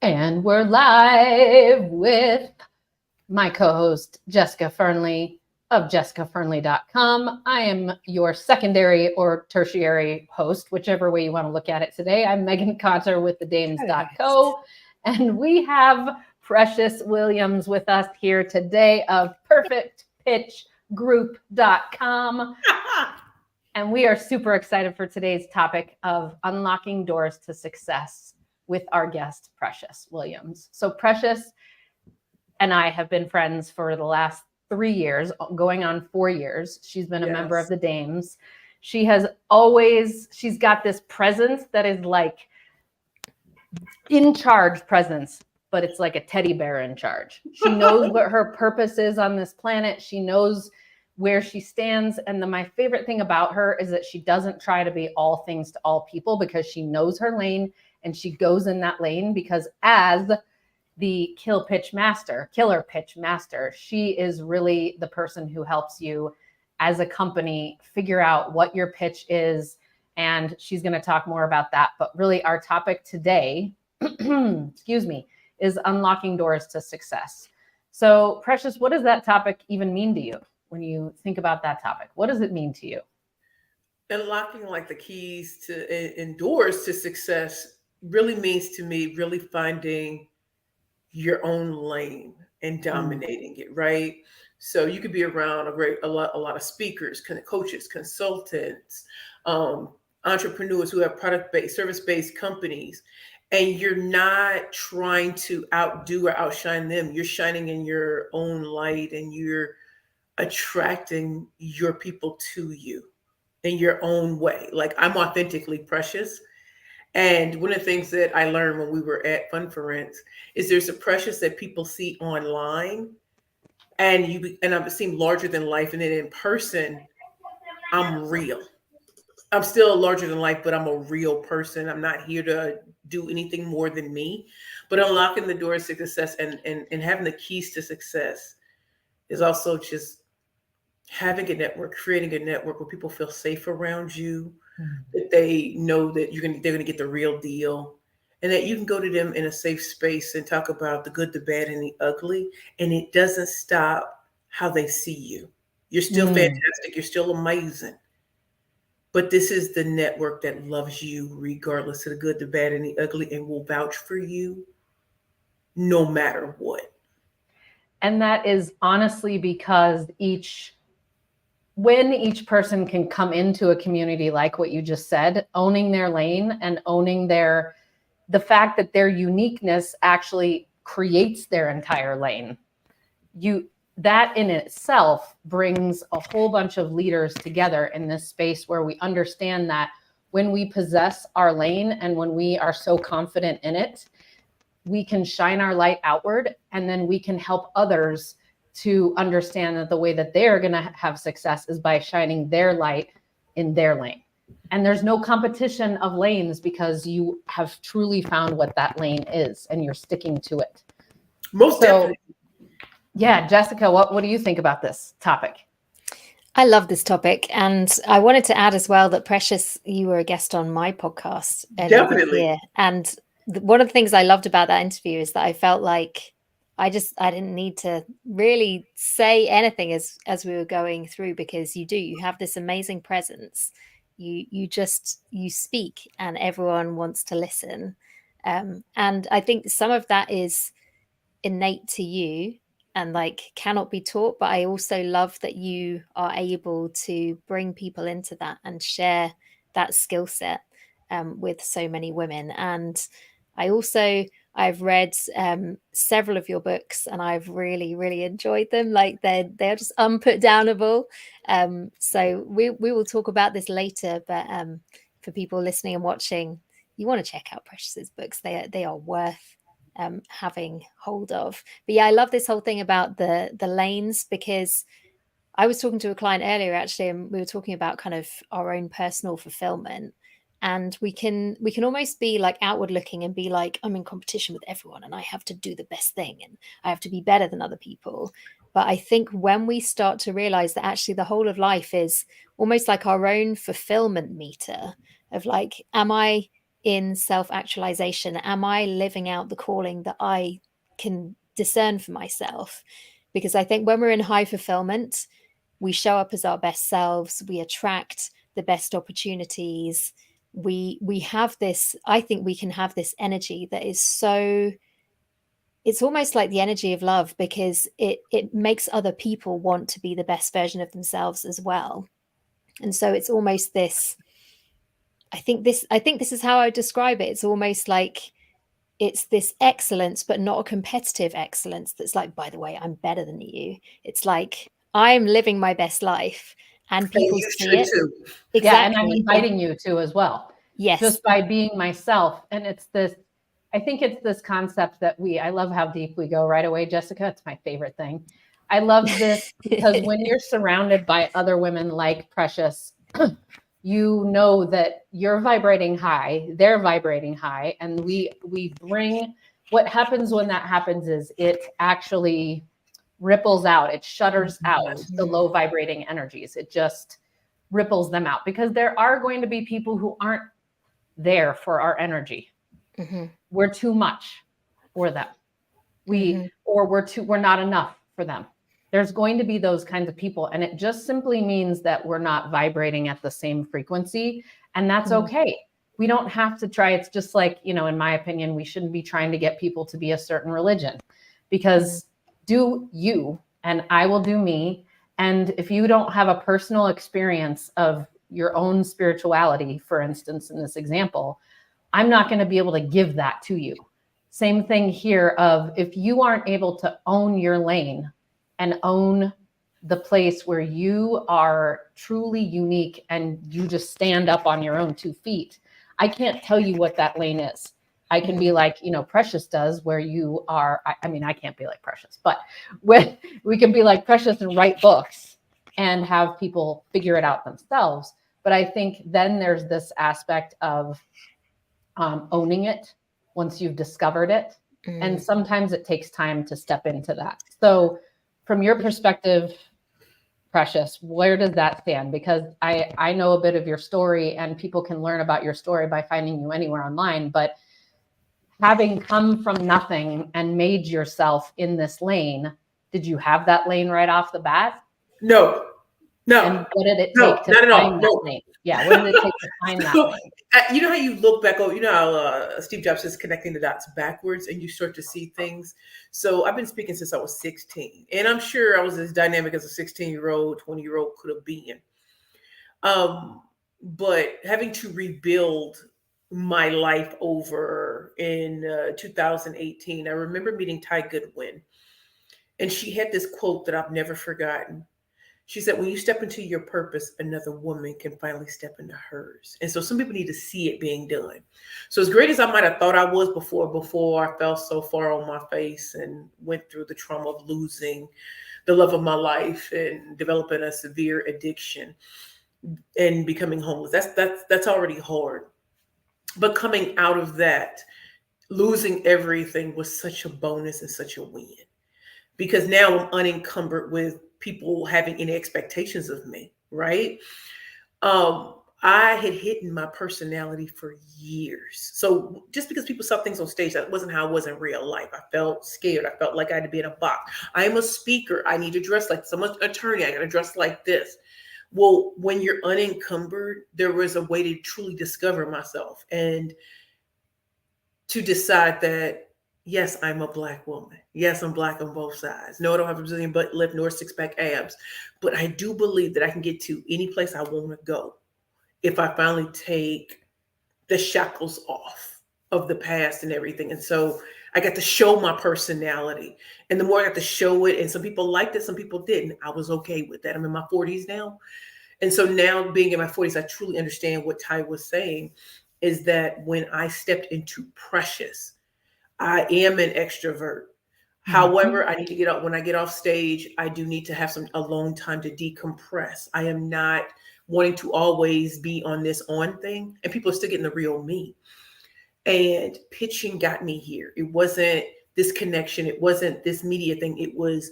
And we're live with my co-host, Jessica Fernley of jessicafernley.com. I am your secondary or tertiary host, whichever way you want to look at it today. I'm Megan Cotter with thedames.co. And we have Precious Williams with us here today of perfectpitchgroup.com. And we are super excited for today's topic of unlocking doors to success with our guest, Precious Williams. So Precious and I have been friends for the last 3 years, going on 4 years. She's been a member of the Dames. She's got this presence that is like in charge presence, but it's like a teddy bear in charge. She knows what her purpose is on this planet. She knows where she stands. And my favorite thing about her is that she doesn't try to be all things to all people, because she knows her lane and she goes in that lane, because as the killer pitch master, she is really the person who helps you as a company figure out what your pitch is. And she's going to talk more about that. But really our topic today, is unlocking doors to success. So Precious, what does that topic even mean to you? When you think about that topic, what does it mean to you? Unlocking like the keys to and doors to success really means to me really finding your own lane and dominating it, right? So you could be around a lot of speakers, coaches, consultants, entrepreneurs who have product-based, service-based companies, and you're not trying to outdo or outshine them. You're shining in your own light, and you're attracting your people to you in your own way. Like, I'm authentically Precious. And one of the things that I learned when we were at Funference is there's a Precious that people see online, and I've seen larger than life, and then in person, I'm real. I'm still larger than life, but I'm a real person. I'm not here to do anything more than me. But unlocking the doors to success and having the keys to success is also just having a network, creating a network where people feel safe around you, that they know that they're gonna get the real deal, and that you can go to them in a safe space and talk about the good, the bad, and the ugly, and it doesn't stop how they see you. You're still fantastic. You're still amazing. But this is the network that loves you regardless of the good, the bad, and the ugly, and will vouch for you no matter what. And that is honestly because when each person can come into a community like what you just said, owning their lane and owning the fact that their uniqueness actually creates their entire lane, that in itself brings a whole bunch of leaders together in this space where we understand that when we possess our lane and when we are so confident in it, we can shine our light outward, and then we can help others to understand that the way that they're going to have success is by shining their light in their lane. And there's no competition of lanes, because you have truly found what that lane is and you're sticking to it. Definitely. Yeah, Jessica, what do you think about this topic? I love this topic. And I wanted to add as well that Precious, you were a guest on my podcast earlier this year. And one of the things I loved about that interview is that I felt like I didn't need to really say anything as we were going through, because you have this amazing presence. You speak and everyone wants to listen. And I think some of that is innate to you and cannot be taught. But I also love that you are able to bring people into that and share that skill set with so many women. And I've read several of your books, and I've really, really enjoyed them. They're just unputdownable. So we will talk about this later. But for people listening and watching, you want to check out Precious's books. They are worth having hold of. But yeah, I love this whole thing about the lanes, because I was talking to a client earlier actually, and we were talking about kind of our own personal fulfillment. And we can almost be outward looking and be like, I'm in competition with everyone and I have to do the best thing and I have to be better than other people. But I think when we start to realize that actually the whole of life is almost like our own fulfillment meter of am I in self-actualization? Am I living out the calling that I can discern for myself? Because I think when we're in high fulfillment, we show up as our best selves, we attract the best opportunities. We have this, I think we can have this energy that is so, it's almost like the energy of love, because it makes other people want to be the best version of themselves as well. And so it's almost this, I think this is how I describe it. It's almost like it's this excellence, but not a competitive excellence that's like, by the way, I'm better than you. It's like, I'm living my best life and people you see should it. too. Exactly. Yeah, and I'm inviting you to as well. Yes. Just by being myself. And it's this, I think it's this concept that I love how deep we go right away, Jessica. It's my favorite thing. I love this because when you're surrounded by other women like Precious, you know that you're vibrating high, they're vibrating high, and we bring, what happens when that happens is it actually ripples out, it shutters out the low vibrating energies. It just ripples them out, because there are going to be people who aren't there for our energy. We're too much for them. Or we're not enough for them. There's going to be those kinds of people. And it just simply means that we're not vibrating at the same frequency. And that's okay. We don't have to try. It's just like, in my opinion, we shouldn't be trying to get people to be a certain religion, because do you, and I will do me. And if you don't have a personal experience of your own spirituality, for instance, in this example, I'm not going to be able to give that to you. Same thing here of, if you aren't able to own your lane and own the place where you are truly unique and you just stand up on your own 2 feet, I can't tell you what that lane is. I can be like, Precious does, where you are, I mean, I can't be like Precious, but when we can be like Precious and write books and have people figure it out themselves. But I think then there's this aspect of owning it once you've discovered it. And sometimes it takes time to step into that. So from your perspective, Precious, where does that stand? Because I know a bit of your story, and people can learn about your story by finding you anywhere online. But having come from nothing and made yourself in this lane, did you have that lane right off the bat? No. And what did it take to find that lane? Yeah, what did it take to find that lane? You know how you look back, how Steve Jobs is connecting the dots backwards and you start to see things. So I've been speaking since I was 16, and I'm sure I was as dynamic as a 16-year-old, 20-year-old could have been. But having to rebuild my life over in 2018, I remember meeting Ty Goodwin, and she had this quote that I've never forgotten. She said, when you step into your purpose, another woman can finally step into hers. And so some people need to see it being done. So as great as I might have thought I was before I fell so far on my face and went through the trauma of losing the love of my life and developing a severe addiction and becoming homeless, that's already hard. But coming out of that, losing everything was such a bonus and such a win, because now I'm unencumbered with people having any expectations of me, right? I had hidden my personality for years. So just because people saw things on stage, that wasn't how I was in real life. I felt scared. I felt like I had to be in a box. I am a speaker. I need to dress like someone's attorney. I got to dress like this. Well, when you're unencumbered, there was a way to truly discover myself and to decide that, yes, I'm a Black woman. Yes, I'm Black on both sides. No, I don't have a Brazilian butt lift nor six-pack abs. But I do believe that I can get to any place I want to go if I finally take the shackles off of the past and everything. And so I got to show my personality. And the more I got to show it, and some people liked it, some people didn't, I was okay with that. I'm in my 40s now. And so now being in my 40s, I truly understand what Ty was saying, is that when I stepped into Precious, I am an extrovert. However, I need to get up. When I get off stage, I do need to have a long time to decompress. I am not wanting to always be on this on thing, and people are still getting the real me. And pitching got me here. It wasn't this connection. It wasn't this media thing. It was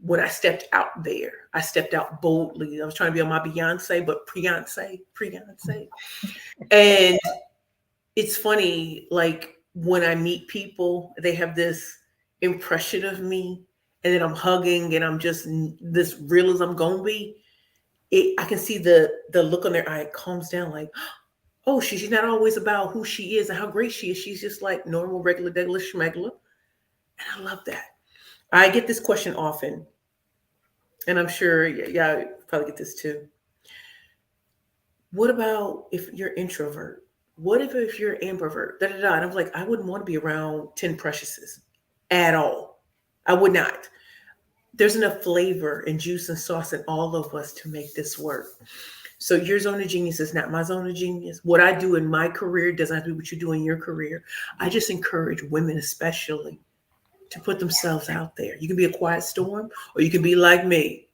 when I stepped out there. I stepped out boldly. I was trying to be on my Beyonce, but Beyonce. And, and I stepped out boldly. I was trying to be on my Beyonce, but Beyonce. And, and I stepped out boldly. I was trying to be on my Beyonce, but Beyonce. And, and I stepped out boldly. I was trying to be on my Beyonce, but Beyonce. And it's funny, like when I meet people, they have this impression of me, and then I'm hugging and I'm just this real as I'm gonna be. I can see the look on their eye. It calms down, like, oh, she's not always about who she is and how great she is. She's just like normal, regular, degular, schmegler. And I love that. I get this question often, and I'm sure yeah, probably get this too. What about if you're introvert? What if you're ambivert? Da, da, da. And I'm like, I wouldn't want to be around 10 preciouses at all. I would not. There's enough flavor and juice and sauce in all of us to make this work. So your zone of genius is not my zone of genius. What I do in my career doesn't have to be what you do in your career. I just encourage women especially to put themselves out there. You can be a quiet storm, or you can be like me,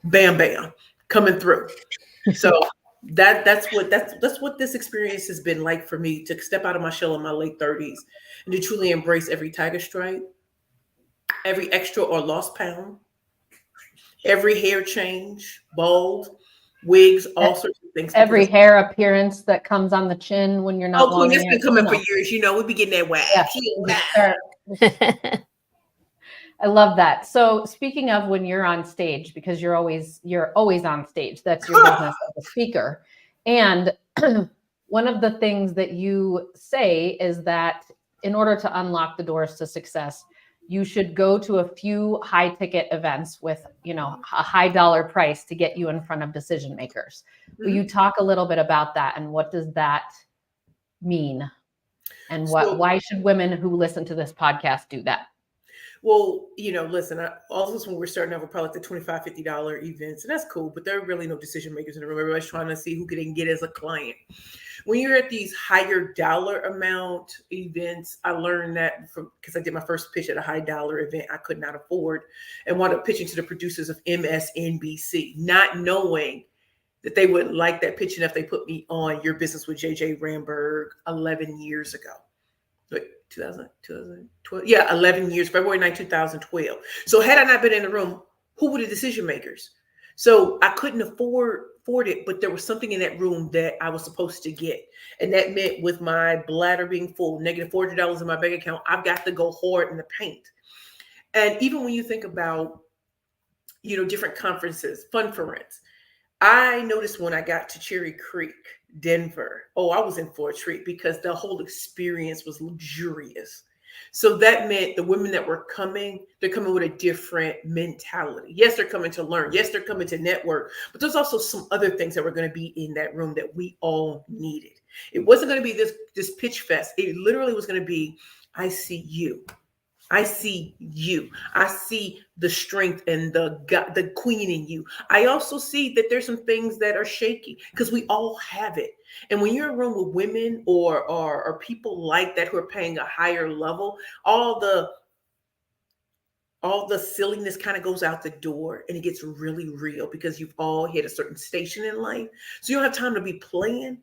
bam, bam, coming through. So that's what this experience has been like for me, to step out of my shell in my late 30s and to truly embrace every tiger stripe, every extra or lost pound, every hair change, bald, wigs, all sorts of things. Every hair appearance that comes on the chin when you're not. Oh, Queen, it's been coming for years. You know, we be getting that wax. Yeah. I love that. So speaking of when you're on stage, because you're always on stage. That's your business as a speaker. And one of the things that you say is that in order to unlock the doors to success, you should go to a few high ticket events with, a high dollar price to get you in front of decision makers. Mm-hmm. Will you talk a little bit about that, and what does that mean? And why should women who listen to this podcast do that? Well, listen, all this when we're starting out with probably like the $25, $50 events, and that's cool, but there are really no decision makers in the room. Everybody's trying to see who can get as a client. When you're at these higher dollar amount events, I learned that because I did my first pitch at a high dollar event I could not afford, and wound up pitching to the producers of MSNBC, not knowing that they wouldn't like that pitch enough. They put me on Your Business with JJ Ramberg 11 years ago. 2012. Yeah, 11 years, February 9, 2012. So had I not been in the room, who were the decision makers? So I couldn't afford it, but there was something in that room that I was supposed to get. And that meant, with my bladder being full, negative $400 in my bank account, I've got to go hard in the paint. And even when you think about, different conferences, Fun for Rent, I noticed when I got to Cherry Creek, Denver, I was in for a treat, because the whole experience was luxurious. So that meant the women that were coming, they're coming with a different mentality. Yes, they're coming to learn. Yes, they're coming to network. But there's also some other things that were going to be in that room that we all needed. It wasn't going to be this pitch fest. It literally was going to be, I see you. I see you. I see the strength and the queen in you. I also see that there's some things that are shaky, because we all have it. And when you're in a room with women or people like that who are paying a higher level, all the silliness kind of goes out the door, and it gets really real, because you've all hit a certain station in life. So you don't have time to be playing,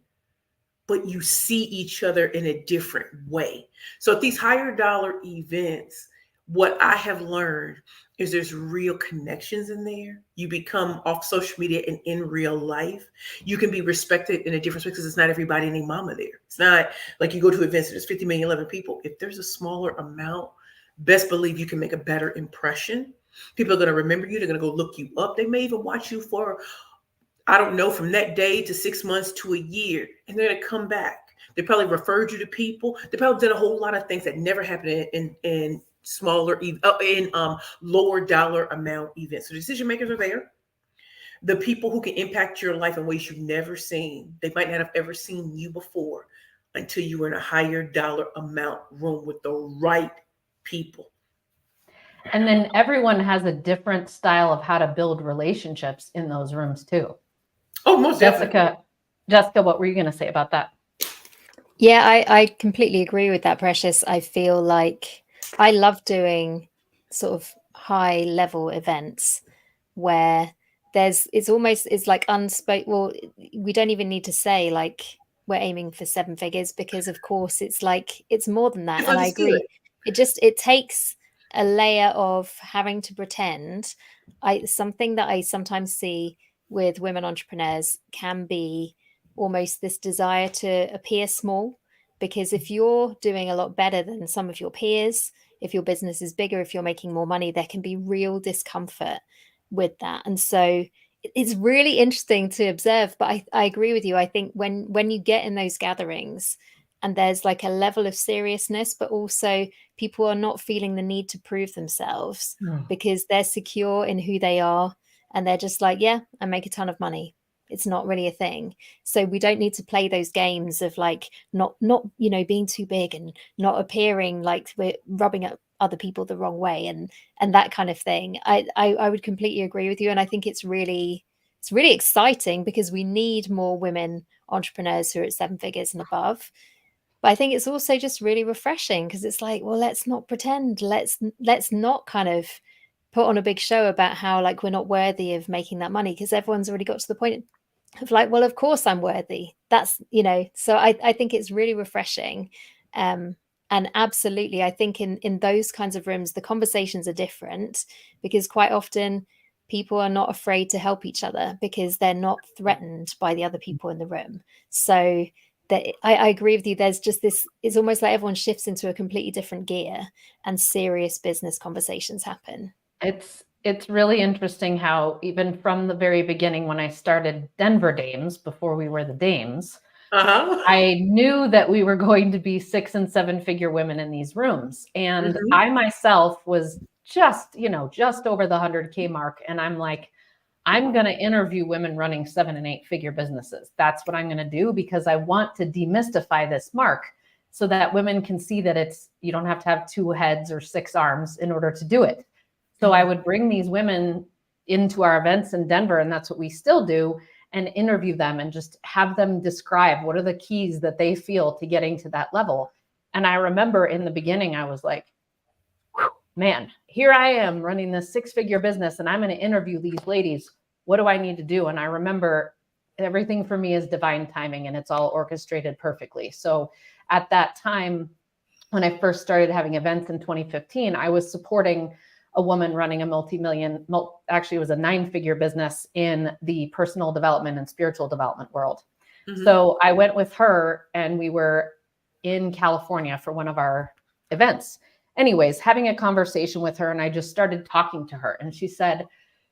but you see each other in a different way. So at these higher dollar events, what I have learned is there's real connections in there. You become off social media and in real life. You can be respected in a different way, because it's not everybody and their mama there. It's not like you go to events and there's 50 million, 11 people. If there's a smaller amount, best believe you can make a better impression. People are going to remember you. They're going to go look you up. They may even watch you for, I don't know, from that day to 6 months to a year, and they're going to come back. They probably referred you to people. They probably did a whole lot of things that never happened in smaller, lower dollar amount events. So the decision makers are there. The people who can impact your life in ways you've never seen. They might not have ever seen you before until you were in a higher dollar amount room with the right people. And then everyone has a different style of how to build relationships in those rooms too. Oh, most definitely. Jessica, what were you going to say about that? Yeah, I completely agree with that, Precious. I feel like I love doing sort of high level events where it's like unspoken. Well, we don't even need to say like we're aiming for 7 figures, because of course it's like, it's more than that. And I agree. It takes a layer of having to pretend. Something that I sometimes see with women entrepreneurs can be almost this desire to appear small, because if you're doing a lot better than some of your peers, if your business is bigger, if you're making more money, there can be real discomfort with that. And so it's really interesting to observe. But I agree with you. I think when you get in those gatherings and there's like a level of seriousness, but also people are not feeling the need to prove themselves because they're secure in who they are. And they're just like, yeah, I make a ton of money. It's not really a thing. So we don't need to play those games of like not being too big and not appearing like we're rubbing up other people the wrong way and that kind of thing. I would completely agree with you. And I think it's really exciting because we need more women entrepreneurs who are at 7 figures and above. But I think it's also just really refreshing because it's like, well, let's not pretend. Let's not kind of put on a big show about how like we're not worthy of making that money, because everyone's already got to the point of like, well, of course I'm worthy. That's, so I think it's really refreshing. And absolutely, I think in those kinds of rooms, the conversations are different because quite often people are not afraid to help each other because they're not threatened by the other people in the room. So that I agree with you. There's just this, it's almost like everyone shifts into a completely different gear and serious business conversations happen. It's really interesting how even from the very beginning, when I started Denver Dames, before we were the Dames, I knew that we were going to be 6 and 7 figure women in these rooms. And I myself was just over the 100K mark. And I'm like, I'm going to interview women running 7 and 8 figure businesses. That's what I'm going to do because I want to demystify this mark so that women can see that you don't have to have 2 heads or 6 arms in order to do it. So I would bring these women into our events in Denver, and that's what we still do, and interview them and just have them describe what are the keys that they feel to getting to that level. And I remember in the beginning, I was like, man, here I am running this 6-figure business and I'm going to interview these ladies. What do I need to do? And I remember everything for me is divine timing and it's all orchestrated perfectly. So at that time, when I first started having events in 2015, I was supporting a woman running a actually it was a 9-figure business in the personal development and spiritual development world. So I went with her and we were in California for one of our events. Anyways, having a conversation with her, and I just started talking to her, and she said,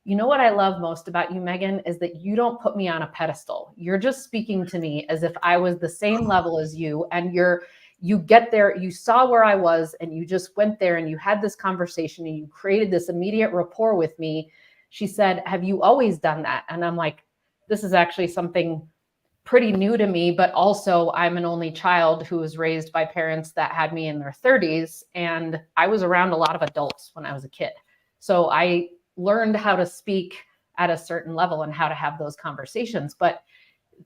you know what I love most about you, Megan, is that you don't put me on a pedestal. You're just speaking to me as if I was the same level as you, and you get there, you saw where I was, and you just went there and you had this conversation and you created this immediate rapport with me. She said, have you always done that? And I'm like, this is actually something pretty new to me, but also I'm an only child who was raised by parents that had me in their 30s. And I was around a lot of adults when I was a kid. So I learned how to speak at a certain level and how to have those conversations. But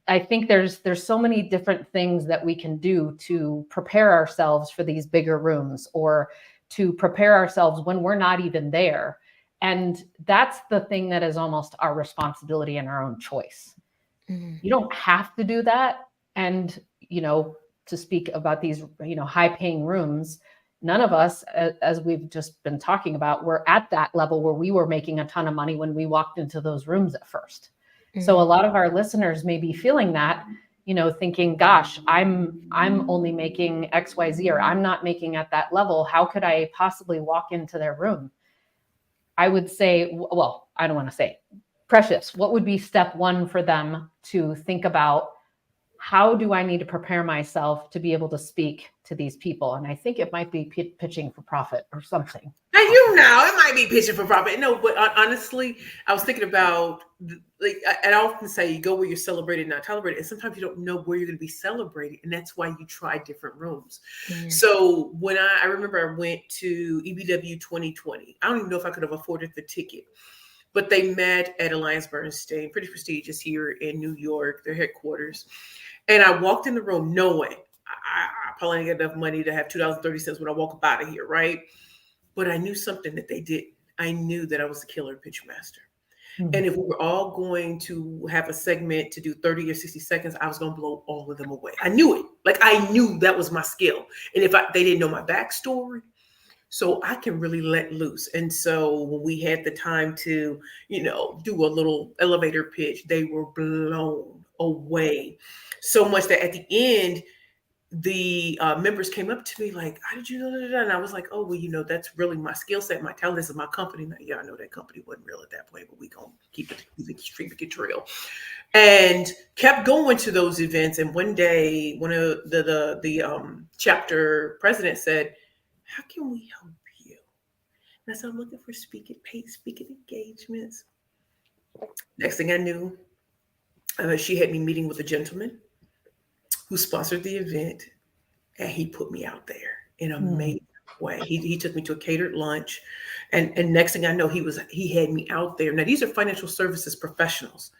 I think there's so many different things that we can do to prepare ourselves for these bigger rooms or to prepare ourselves when we're not even there. And that's the thing that is almost our responsibility and our own choice. You don't have to do that. And, to speak about these, high paying rooms, none of us, as we've just been talking about, were at that level where we were making a ton of money when we walked into those rooms at first. So a lot of our listeners may be feeling that, thinking, gosh, I'm only making XYZ, or I'm not making at that level. How could I possibly walk into their room? I would say, well, I don't want to say precious. What would be step 1 for them to think about? How do I need to prepare myself to be able to speak to these people? And I think it might be pitching for profit or something. And it might be pitching for profit. No, but honestly, I was thinking about, I often say you go where you're celebrated, not tolerated. And sometimes you don't know where you're going to be celebrated. And that's why you try different rooms. So when I remember I went to EBW 2020, I don't even know if I could have afforded the ticket. But they met at Alliance Bernstein, pretty prestigious here in New York, their headquarters. And I walked in the room knowing I probably didn't get enough money to have $2.30 when I walk up out of here, right? But I knew something that they didn't. I knew that I was a killer pitch master. And if we were all going to have a segment to do 30 or 60 seconds, I was going to blow all of them away. I knew it. Like I knew that was my skill. And if they didn't know my backstory, so I can really let loose. And so when we had the time to, do a little elevator pitch, they were blown away so much that at the end, the members came up to me like, how did you know that? And I was like, oh, well, that's really my skill set, my talent. This is my company. Now, yeah, I know that company wasn't real at that point, but we gonna keep it real. And kept going to those events. And one day, one of the chapter president said, how can we help you? And I said, I'm looking for speaking engagements. Next thing I knew, she had me meeting with a gentleman who sponsored the event, and he put me out there in a major way. He took me to a catered lunch, and next thing I know, he had me out there. Now these are financial services professionals,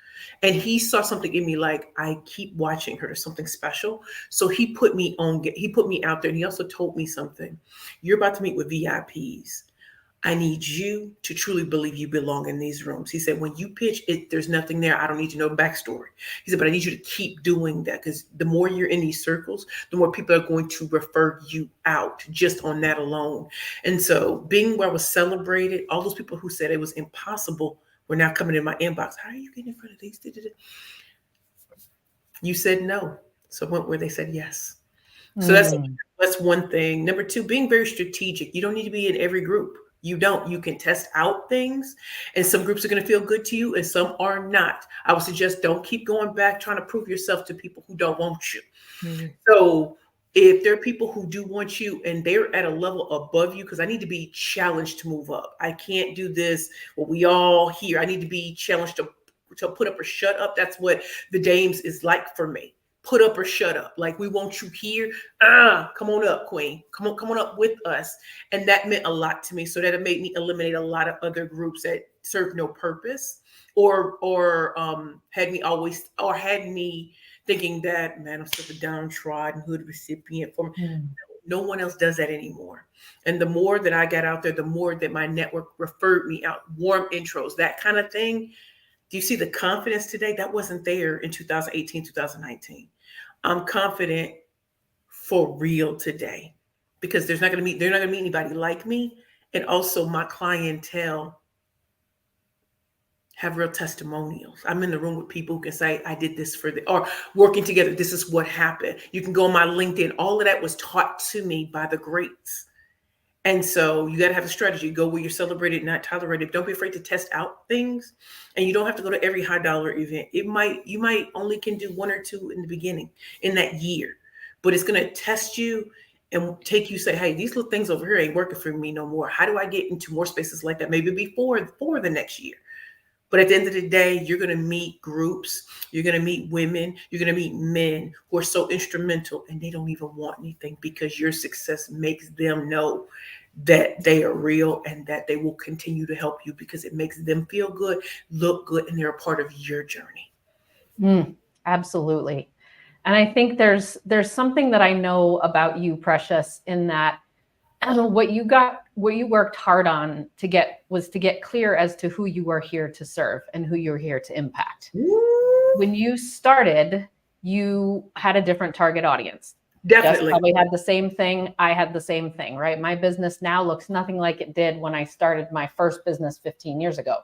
and he saw something in me like, I keep watching her. There's something special. So he put me out there, and he also told me something. You're about to meet with VIPs. I need you to truly believe you belong in these rooms. He said, when you pitch it, there's nothing there. I don't need to know backstory. He said, but I need you to keep doing that, because the more you're in these circles, the more people are going to refer you out just on that alone. And so being where I was celebrated, all those people who said it was impossible were now coming in my inbox. How are you getting in front of these? You said no. So I went where they said yes. So that's one thing. Number two, being very strategic. You don't need to be in every group. You don't. You can test out things, and some groups are going to feel good to you and some are not. I would suggest don't keep going back trying to prove yourself to people who don't want you. So if there are people who do want you and they're at a level above you, because I need to be challenged to move up. I can't do this. What we all hear. I need to be challenged to put up or shut up. That's what the Dames is like for me. Put up or shut up. Like, we want you here. Come on up, queen. Come on up with us. And that meant a lot to me. So that it made me eliminate a lot of other groups that served no purpose or had me thinking that, man, I'm such a downtrodden hood recipient for me. No one else does that anymore. And the more that I got out there, the more that my network referred me out, warm intros, that kind of thing. Do you see the confidence today? That wasn't there in 2018, 2019. I'm confident for real today, because they're not going to meet anybody like me. And also my clientele have real testimonials. I'm in the room with people who can say, I did this or working together. This is what happened. You can go on my LinkedIn. All of that was taught to me by the greats. And so you got to have a strategy. Go where you're celebrated, not tolerated. Don't be afraid to test out things. And you don't have to go to every high dollar event. You might only can do one or two in the beginning in that year, but it's going to test you and take you say, hey, these little things over here ain't working for me no more. How do I get into more spaces like that? Maybe before the next year. But at the end of the day, you're going to meet groups, you're going to meet women, you're going to meet men who are so instrumental, and they don't even want anything, because your success makes them know that they are real and that they will continue to help you, because it makes them feel good, look good, and they're a part of your journey. Absolutely. And I think there's something that I know about you, Precious, in that what you worked hard on to get clear as to who you are here to serve and who you're here to impact. When you started, you had a different target audience. Definitely. Jess probably had the same thing. I had the same thing, right? My business now looks nothing like it did when I started my first business 15 years ago.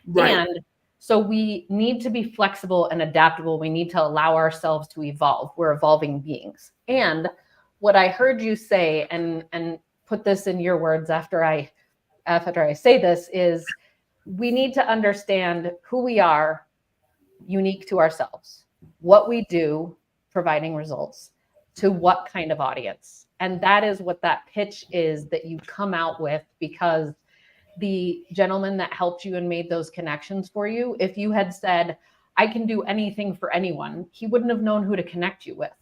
Right. And so we need to be flexible and adaptable. We need to allow ourselves to evolve. We're evolving beings. And what I heard you say, and put this in your words after I say this, is we need to understand who we are, unique to ourselves, what we do, providing results, to what kind of audience. And that is what that pitch is that you come out with, because the gentleman that helped you and made those connections for you, if you had said, I can do anything for anyone, he wouldn't have known who to connect you with.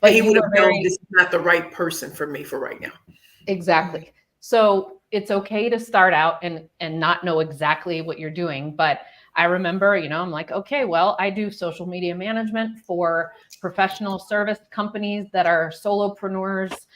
But he would have known this is not the right person for me for right now. Exactly. So it's okay to start out and not know exactly what you're doing. But I remember, I'm like, okay, well, I do social media management for professional service companies that are solopreneurs.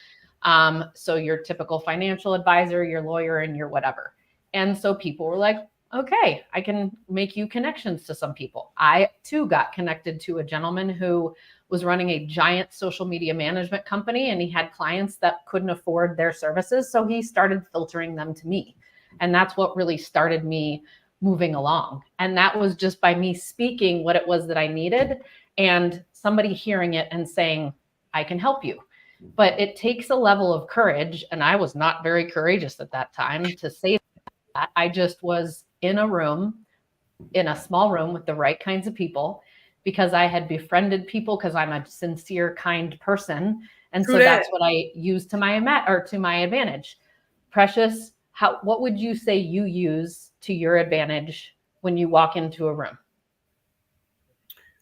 So your typical financial advisor, your lawyer, and your whatever. And so people were like, okay, I can make you connections to some people. I too got connected to a gentleman who was running a giant social media management company, and he had clients that couldn't afford their services. So he started filtering them to me. And that's what really started me moving along. And that was just by me speaking what it was that I needed, and somebody hearing it and saying, I can help you. but it takes a level of courage. And I was not very courageous at that time to say that. I just was in a small room with the right kinds of people, because I had befriended people, because I'm a sincere, kind person. And so that's what I used to my advantage. Precious, what would you say you use to your advantage when you walk into a room?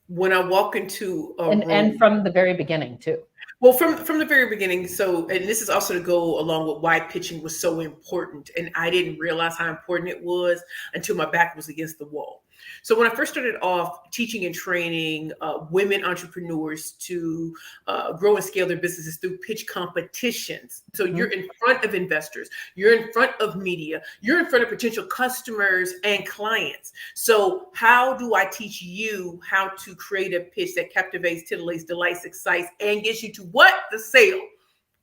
When I walk into a room, and from the very beginning too. Well, from the very beginning. So, and this is also to go along with why pitching was so important. And I didn't realize how important it was until my back was against the wall. So when I first started off teaching and training women entrepreneurs to grow and scale their businesses through pitch competitions. So you're in front of investors, you're in front of media, you're in front of potential customers and clients. So how do I teach you how to create a pitch that captivates, titillates, delights, excites, and gets you to what? The sale.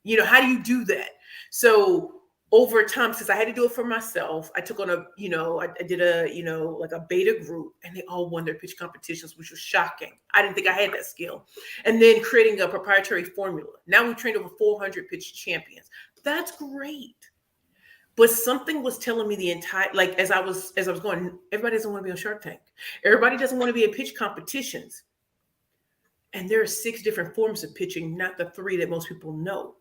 You know, how do you do that? So over time, since I had to do it for myself, I took on I did like a beta group, and they all won their pitch competitions, which was shocking. I didn't think I had that skill. And then creating a proprietary formula. Now we've trained over 400 pitch champions. That's great. But something was telling me as I was going, everybody doesn't want to be on Shark Tank. Everybody doesn't want to be in pitch competitions. And there are 6 different forms of pitching, not the 3 that most people know.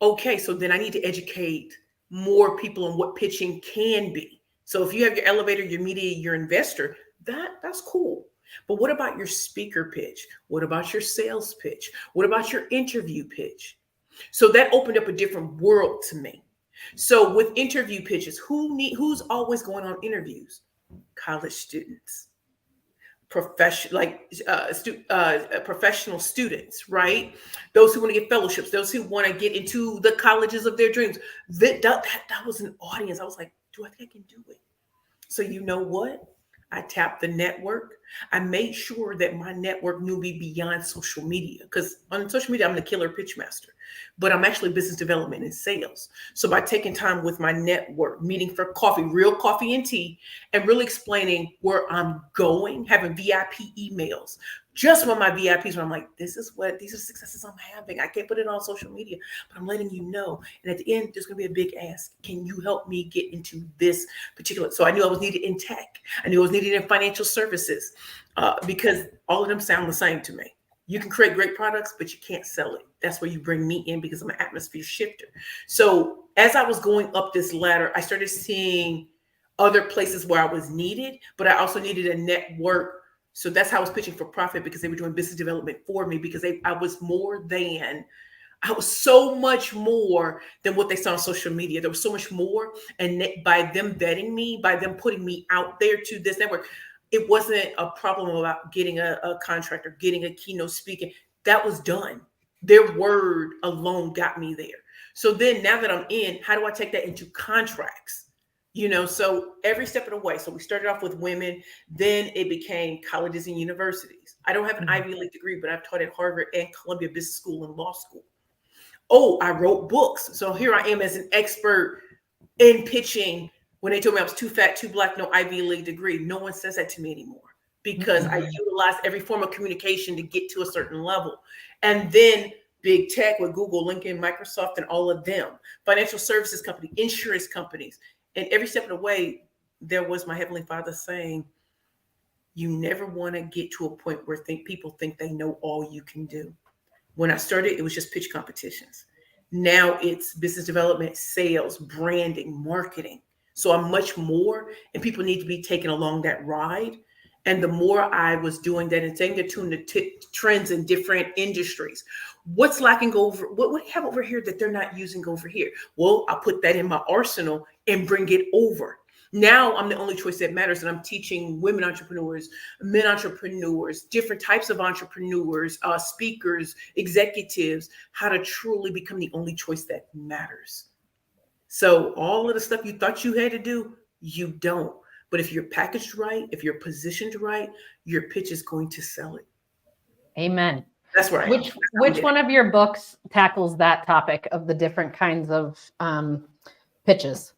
Okay, so then I need to educate more people on what pitching can be. So if you have your elevator, your media, your investor, that's cool. But what about your speaker pitch? What about your sales pitch? What about your interview pitch? So that opened up a different world to me. So with interview pitches, who's always going on interviews? College students. Professional students, right? Those who want to get fellowships, those who want to get into the colleges of their dreams. That was an audience. I was like, do I think I can do it? So you know what? I tapped the network. I made sure that my network knew me beyond social media, because on social media, I'm the killer pitch master, but I'm actually business development and sales. So by taking time with my network, meeting for coffee, real coffee and tea, and really explaining where I'm going, having VIP emails, just when my VIPs, where I'm like, these are successes I'm having. I can't put it on social media, but I'm letting you know. And at the end, there's going to be a big ask. Can you help me get into this particular? So I knew I was needed in tech. I knew I was needed in financial services, because all of them sound the same to me. You can create great products, but you can't sell it. That's where you bring me in, because I'm an atmosphere shifter. So as I was going up this ladder, I started seeing other places where I was needed, but I also needed a network. So that's how I was pitching for profit, because they were doing business development for me, because I was so much more than what they saw on social media. There was so much more. And by them vetting me, by them putting me out there to this network, it wasn't a problem about getting a contract or getting a keynote speaking. That was done. Their word alone got me there. So then now that I'm in, how do I take that into contracts? So every step of the way. So we started off with women, then it became colleges and universities. I don't have an Ivy League degree, but I've taught at Harvard and Columbia Business School and law school. Oh, I wrote books. So here I am as an expert in pitching. When they told me I was too fat, too black, no Ivy League degree, no one says that to me anymore, because I utilized every form of communication to get to a certain level. And then big tech with Google, LinkedIn, Microsoft, and all of them, financial services company, insurance companies. And every step of the way, there was my Heavenly Father saying, you never want to get to a point where people think they know all you can do. When I started, it was just pitch competitions. Now it's business development, sales, branding, marketing. So I'm much more, and people need to be taken along that ride. And the more I was doing that and staying attuned to trends in different industries, what's lacking over, what do you have over here that they're not using over here? Well, I'll put that in my arsenal and bring it over. Now I'm the only choice that matters. And I'm teaching women entrepreneurs, men entrepreneurs, different types of entrepreneurs, speakers, executives, how to truly become the only choice that matters. So all of the stuff you thought you had to do, you don't. But if you're packaged right, if you're positioned right, your pitch is going to sell it. Amen. That's right. Which one of your books tackles that topic of the different kinds of pitches?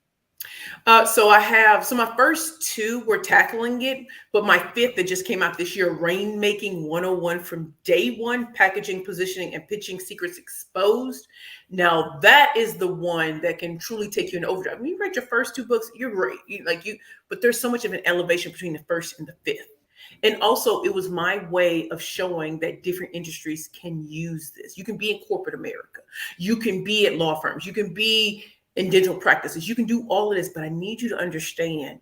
So my first two were tackling it, but my fifth that just came out this year, Rainmaking 101 from Day One, Packaging, Positioning, and Pitching Secrets Exposed. Now that is the one that can truly take you in overdrive. When you write your first two books, you're great. But there's so much of an elevation between the first and the fifth. And also, it was my way of showing that different industries can use this. You can be in corporate America. You can be at law firms. You can be in dental practices. You can do all of this, but I need you to understand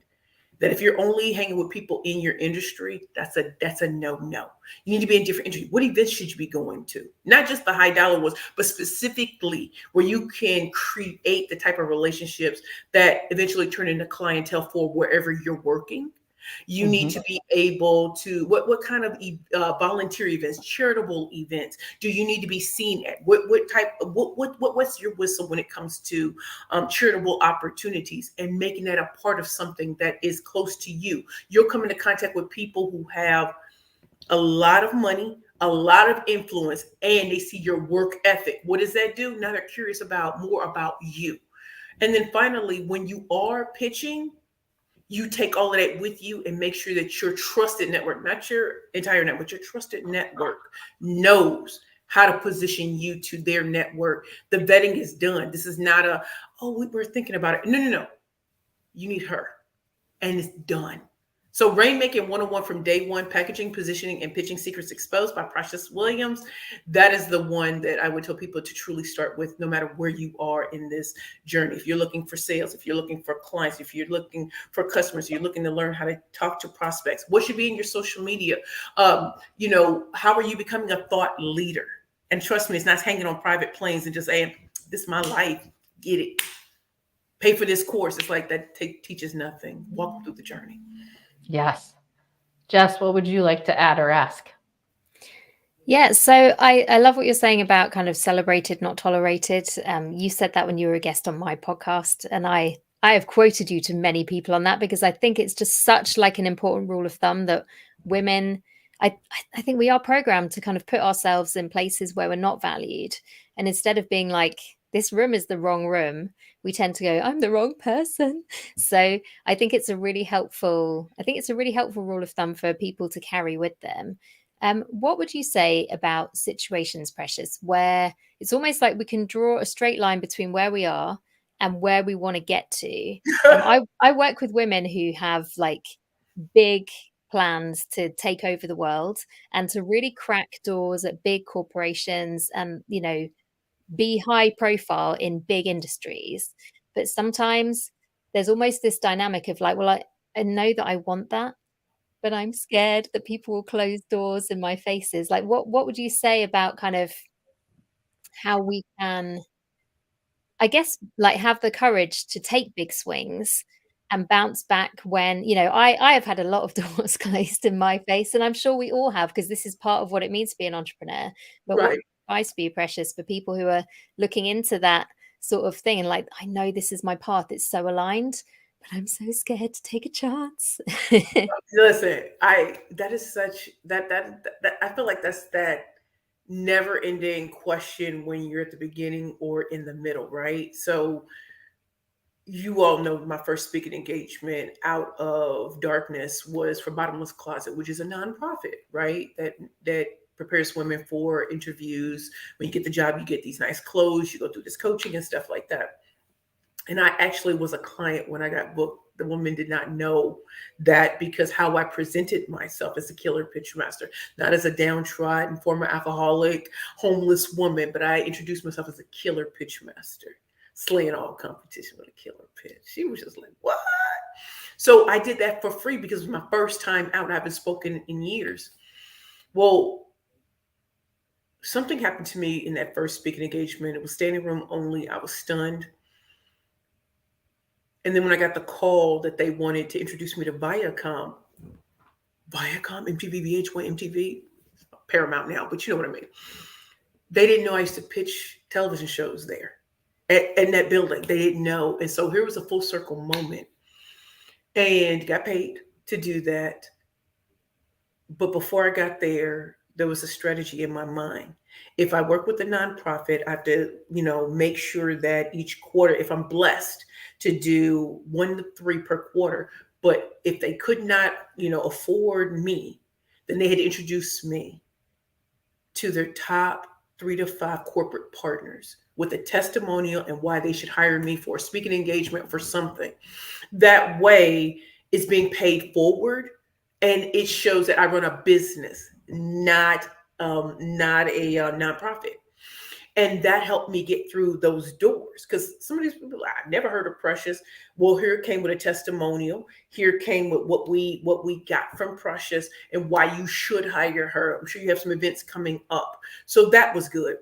that if you're only hanging with people in your industry, that's a no. You need to be in different industries. What events should you be going to? Not just the high dollar ones, but specifically where you can create the type of relationships that eventually turn into clientele for wherever you're working. You need to be able to, what kind of volunteer events, charitable events do you need to be seen at? What's your whistle when it comes to charitable opportunities and making that a part of something that is close to you? You'll come into contact with people who have a lot of money, a lot of influence, and they see your work ethic. What does that do? Now they're curious about more about you. And then finally, when you are pitching, you take all of that with you and make sure that your trusted network, not your entire network, your trusted network knows how to position you to their network. The vetting is done. This is not we were thinking about it. No. You need her. And it's done. So Rainmaking 101 from Day One, Packaging, Positioning, and Pitching Secrets Exposed by Precious Williams. That is the one that I would tell people to truly start with, no matter where you are in this journey. If you're looking for sales, if you're looking for clients, if you're looking for customers, you're looking to learn how to talk to prospects, what should be in your social media? How are you becoming a thought leader? And trust me, it's not hanging on private planes and just saying, this is my life, get it. Pay for this course. It's like that teaches nothing. Walk through the journey. Yes. Jess, what would you like to add or ask? Yeah, so I love what you're saying about kind of celebrated, not tolerated. You said that when you were a guest on my podcast, and I have quoted you to many people on that because I think it's just such like an important rule of thumb that women, I think we are programmed to kind of put ourselves in places where we're not valued. And instead of being like, this room is the wrong room, we tend to go, I'm the wrong person. So I think it's a really helpful rule of thumb for people to carry with them. What would you say about situations, Precious, where it's almost like we can draw a straight line between where we are and where we want to get to? I work with women who have like big plans to take over the world and to really crack doors at big corporations and, be high profile in big industries. But sometimes there's almost this dynamic of like, well, I know that I want that, but I'm scared that people will close doors in my faces. Like, what would you say about kind of how we can, I guess, like have the courage to take big swings and bounce back when, I have had a lot of doors closed in my face, and I'm sure we all have, because this is part of what it means to be an entrepreneur. But what Right. advice for you, Precious, for people who are looking into that sort of thing and like, I know this is my path, it's so aligned, but I'm so scared to take a chance. Listen, that is such that I feel like that's that never ending question when you're at the beginning or in the middle, right? So you all know my first speaking engagement out of darkness was for Bottomless Closet, which is a nonprofit, right? That prepares women for interviews. When you get the job, you get these nice clothes, you go through this coaching and stuff like that. And I actually was a client when I got booked. The woman did not know that because how I presented myself as a killer pitch master, not as a downtrodden, former alcoholic, homeless woman, but I introduced myself as a killer pitch master, slaying all competition with a killer pitch. She was just like, what? So I did that for free because it was my first time out. I haven't spoken in years. Well, something happened to me in that first speaking engagement. It was standing room only. I was stunned. And then when I got the call that they wanted to introduce me to Viacom, MTV, VH1, MTV, Paramount now, but you know what I mean. They didn't know I used to pitch television shows there in that building. They didn't know. And so here was a full circle moment, and got paid to do that. But before I got there, there was a strategy in my mind. If I work with a nonprofit, I have to, make sure that each quarter, if I'm blessed to do 1 to 3 per quarter, but if they could not, afford me, then they had introduced me to their top 3 to 5 corporate partners with a testimonial and why they should hire me for a speaking engagement for something. That way, it's being paid forward, and it shows that I run a business, not a nonprofit. And that helped me get through those doors, because some of these people, I never heard of Precious. Well, here it came with a testimonial. Here came with what we got from Precious and why you should hire her. I'm sure you have some events coming up, so that was good.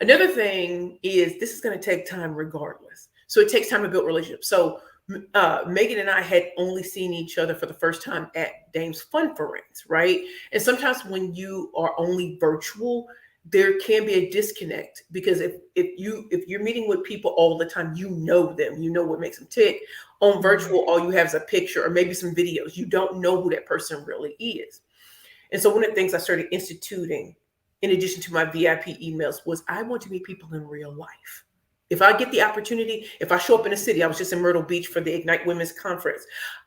Another thing is, this is going to take time regardless. So it takes time to build relationships. So Megan and I had only seen each other for the first time at Dame's Fun Friends, right? And sometimes when you are only virtual, there can be a disconnect, because if you're meeting with people all the time, you know them, you know what makes them tick. On virtual, all you have is a picture or maybe some videos. You don't know who that person really is. And so one of the things I started instituting, in addition to my VIP emails, was I want to meet people in real life. If I get the opportunity, if I show up in a city, I was just in Myrtle Beach for the Ignite Women's Conference.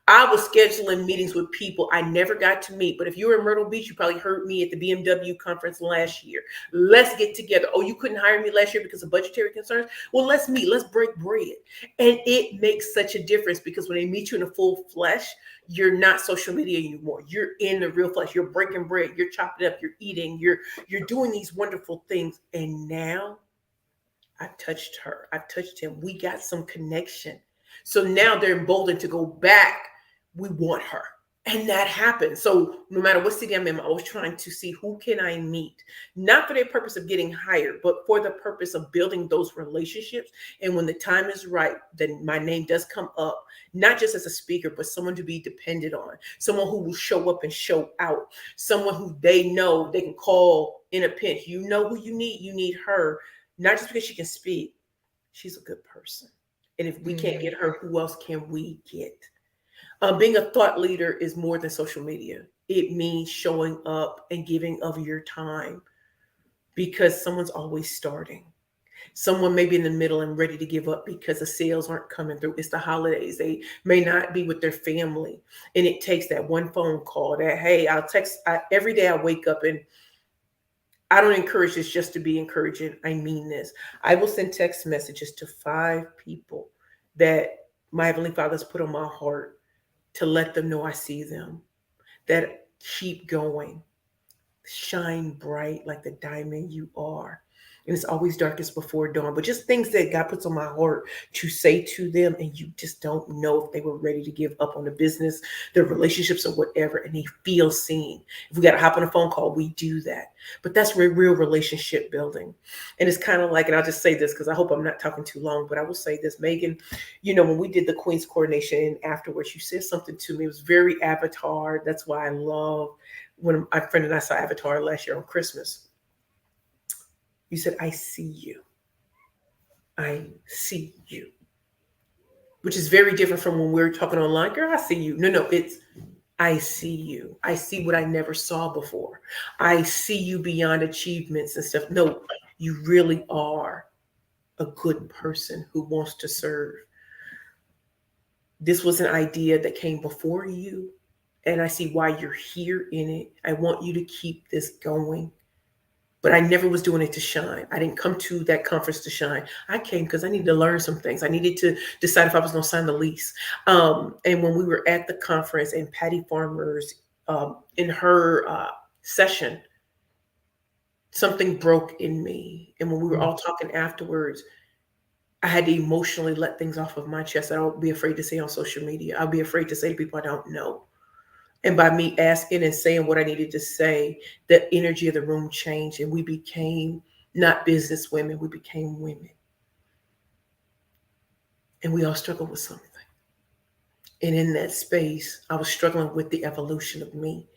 I was scheduling meetings with people I never got to meet. But if you were in Myrtle Beach, you probably heard me at the BMW conference last year. Let's get together. Oh, you couldn't hire me last year because of budgetary concerns? Well, let's meet. Let's break bread. And it makes such a difference, because when they meet you in the full flesh, you're not social media anymore. You're in the real flesh. You're breaking bread. You're chopping up. You're eating. You're doing these wonderful things. And now I've touched her. I've touched him. We got some connection. So now they're emboldened to go back. We want her. And that happened. So no matter what city I'm in, I was trying to see who can I meet, not for the purpose of getting hired, but for the purpose of building those relationships. And when the time is right, then my name does come up, not just as a speaker, but someone to be depended on, someone who will show up and show out, someone who they know they can call in a pinch. You know who you need her. Not just because she can speak, she's a good person. And if we can't get her, who else can we get? Being a thought leader is more than social media. It means showing up and giving of your time, because someone's always starting. Someone may be in the middle and ready to give up because the sales aren't coming through. It's the holidays. They may not be with their family. And it takes that one phone call that, hey, I'll text. Every day I wake up, and I don't encourage this just to be encouraging. I mean this. I will send text messages to 5 people that my Heavenly Father has put on my heart, to let them know I see them, that keep going, shine bright like the diamond you are. And it's always darkest before dawn, but just things that God puts on my heart to say to them. And you just don't know if they were ready to give up on the business, their relationships, or whatever. And they feel seen. If we got to hop on a phone call, we do that. But that's real relationship building. And it's kind of like, and I'll just say this because I hope I'm not talking too long, but I will say this, Megan, when we did the Queen's coronation and afterwards, you said something to me. It was very Avatar. That's why I love when my friend and I saw Avatar last year on Christmas. You said, I see you. I see you. Which is very different from when we're talking online. Girl, I see you. No, it's I see you. I see what I never saw before. I see you beyond achievements and stuff. No, you really are a good person who wants to serve. This was an idea that came before you, and I see why you're here in it. I want you to keep this going. But I never was doing it to shine. I didn't come to that conference to shine. I came because I needed to learn some things. I needed to decide if I was going to sign the lease. And when we were at the conference, and Patty Farmer's in her session, something broke in me. And when we were all talking afterwards, I had to emotionally let things off of my chest. I don't be afraid to say on social media. I'll be afraid to say to people I don't know. And by me asking and saying what I needed to say, the energy of the room changed, and we became not business women, we became women. And we all struggle with something. And in that space, I was struggling with the evolution of me,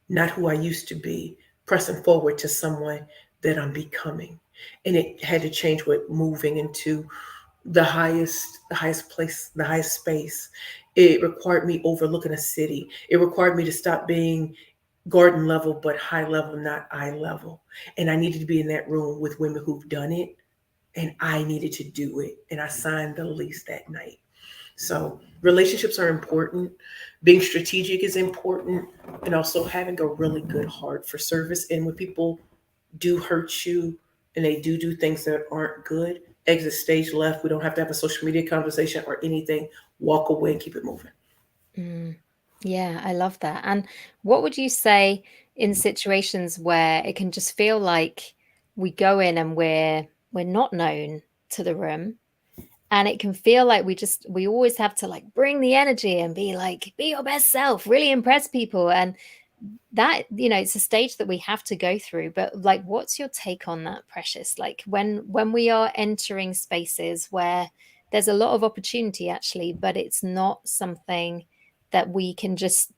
not who I used to be, pressing forward to someone that I'm becoming. And it had to change with moving into the highest place, the highest space. It required me overlooking a city. It required me to stop being garden level, but high level, not eye level. And I needed to be in that room with women who've done it, and I needed to do it. And I signed the lease that night. So relationships are important. Being strategic is important, and also having a really good heart for service. And when people do hurt you and they do things that aren't good, exit stage left. We don't have to have a social media conversation or anything. Walk away and keep it moving. Yeah, I love that. And what would you say in situations where it can just feel like we go in and we're not known to the room, and it can feel like we always have to like bring the energy and be like, be your best self, really impress people. And that, it's a stage that we have to go through. But like, what's your take on that, Precious? Like when we are entering spaces where there's a lot of opportunity actually, but it's not something that we can just,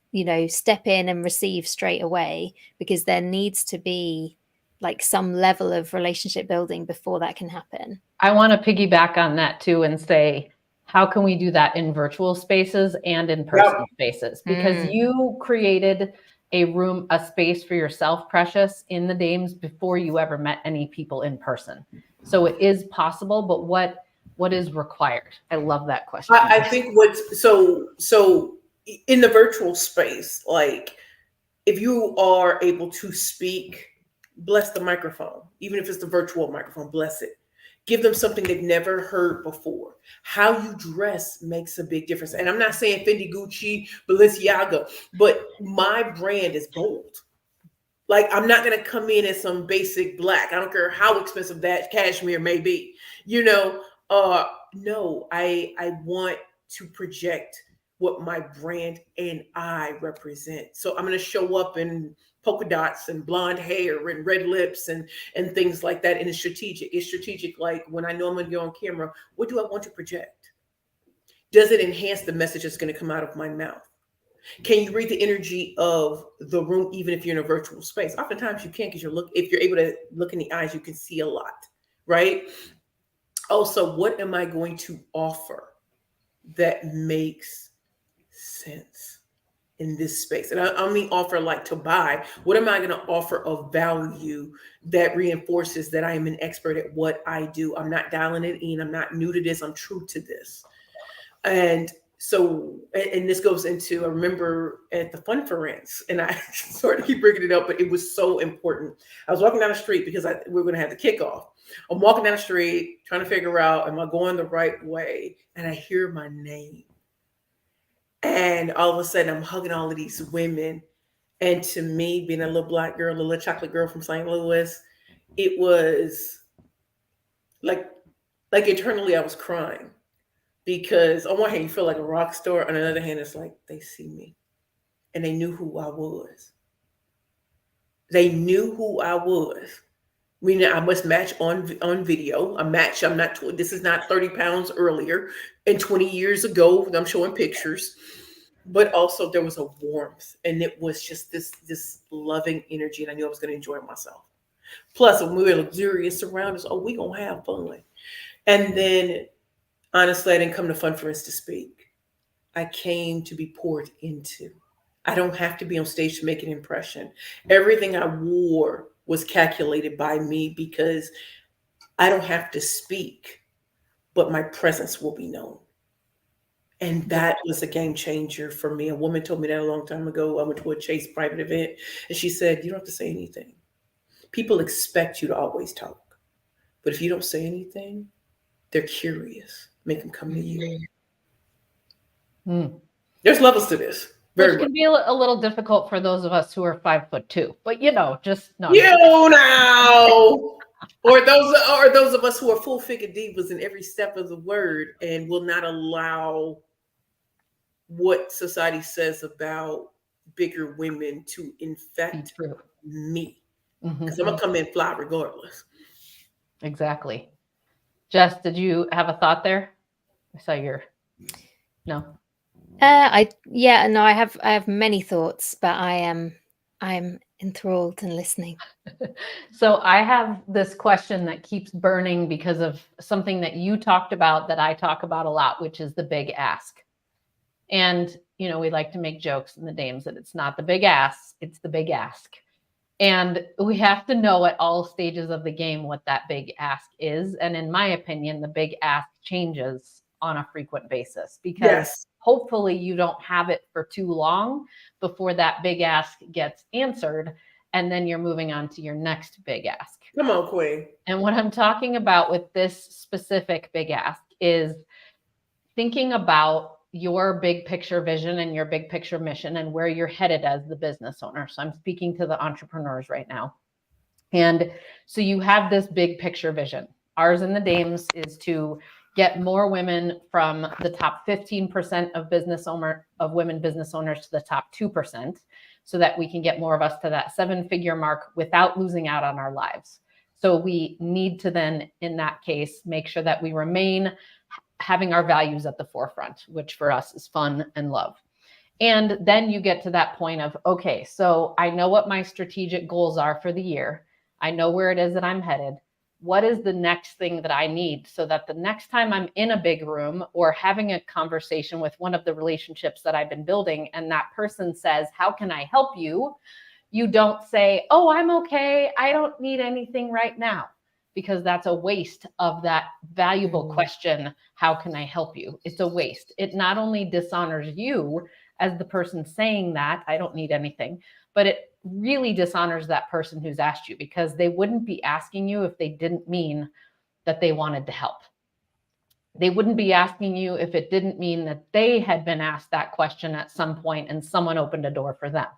step in and receive straight away, because there needs to be like some level of relationship building before that can happen. I want to piggyback on that too and say, how can we do that in virtual spaces and in person spaces? Because you created a space for yourself, Precious, in the Dames before you ever met any people in person. So it is possible, but what is required? I love that question. I think so in the virtual space, like if you are able to speak, bless the microphone, even if it's the virtual microphone, bless it. Give them something they've never heard before. How you dress makes a big difference. And I'm not saying Fendi, Gucci, Balenciaga, but my brand is bold. Like, I'm not going to come in as some basic black. I don't care how expensive that cashmere may be. No, I want to project what my brand and I represent. So I'm going to show up in polka dots and blonde hair and red lips and things like that. And it's strategic. It's strategic. Like when I know I'm going to go on camera, what do I want to project? Does it enhance the message that's going to come out of my mouth? Can you read the energy of the room, even if you're in a virtual space? Oftentimes you can't, because if you're able to look in the eyes, you can see a lot, right? Also, what am I going to offer that makes sense in this space? And I mean offer like to buy. What am I going to offer of value that reinforces that I am an expert at what I do? I'm not dialing it in. I'm not new to this. I'm true to this. And so, and this goes into, I remember at the Fun Friends, and I sort of keep bringing it up, but it was so important. I was walking down the street because we were going to have the kickoff. I'm walking down the street trying to figure out, am I going the right way? And I hear my name. And all of a sudden I'm hugging all of these women. And to me, being a little black girl, a little chocolate girl from St. Louis, it was like internally I was crying. Because on one hand, you feel like a rock star. On the other hand, it's like they see me. And they knew who I was. They knew who I was. I must match on video. I'm not, this is not 30 pounds earlier and 20 years ago. I'm showing pictures. But also there was a warmth. And it was just this loving energy. And I knew I was going to enjoy myself. Plus, when we were luxurious surroundings, we going to have fun. And then, honestly, I didn't come to Fun Friends to speak. I came to be poured into. I don't have to be on stage to make an impression. Everything I wore was calculated by me because I don't have to speak, but my presence will be known. And that was a game changer for me. A woman told me that a long time ago. I went to a Chase private event, and she said, you don't have to say anything. People expect you to always talk. But if you don't say anything, they're curious. Make them come to you. There's levels to this. Which can be a little difficult for those of us who are 5'2", but just know. Or those of us who are full-figured divas in every step of the word and will not allow what society says about bigger women to infect me. Because I'm gonna come in fly regardless. Exactly. Jess, did you have a thought there? I saw no. I have many thoughts, but I'm enthralled and listening. So I have this question that keeps burning because of something that you talked about that I talk about a lot, which is the big ask. And, we like to make jokes in the dames that it's not the big ass, it's the big ask. And we have to know at all stages of the game what that big ask is. And in my opinion, the big ask changes on a frequent basis, because hopefully you don't have it for too long before that big ask gets answered. And then you're moving on to your next big ask. Come on, Queen. And what I'm talking about with this specific big ask is thinking about your big picture vision and your big picture mission and where you're headed as the business owner. So I'm speaking to the entrepreneurs right now. And so you have this big picture vision. Ours in the Dames is to get more women from the top 15% of women business owners to the top 2%, so that we can get more of us to that 7-figure mark without losing out on our lives. So we need to then, in that case, make sure that we remain having our values at the forefront, which for us is fun and love. And then you get to that point of, okay, so I know what my strategic goals are for the year. I know where it is that I'm headed. What is the next thing that I need, so that the next time I'm in a big room or having a conversation with one of the relationships that I've been building, and that person says, how can I help you? You don't say, oh, I'm okay, I don't need anything right now, because that's a waste of that valuable question. How can I help you? It's a waste. It not only dishonors you as the person saying that, I don't need anything, but it really dishonors that person who's asked you, because they wouldn't be asking you if they didn't mean that they wanted to help. They wouldn't be asking you if it didn't mean that they had been asked that question at some point and someone opened a door for them.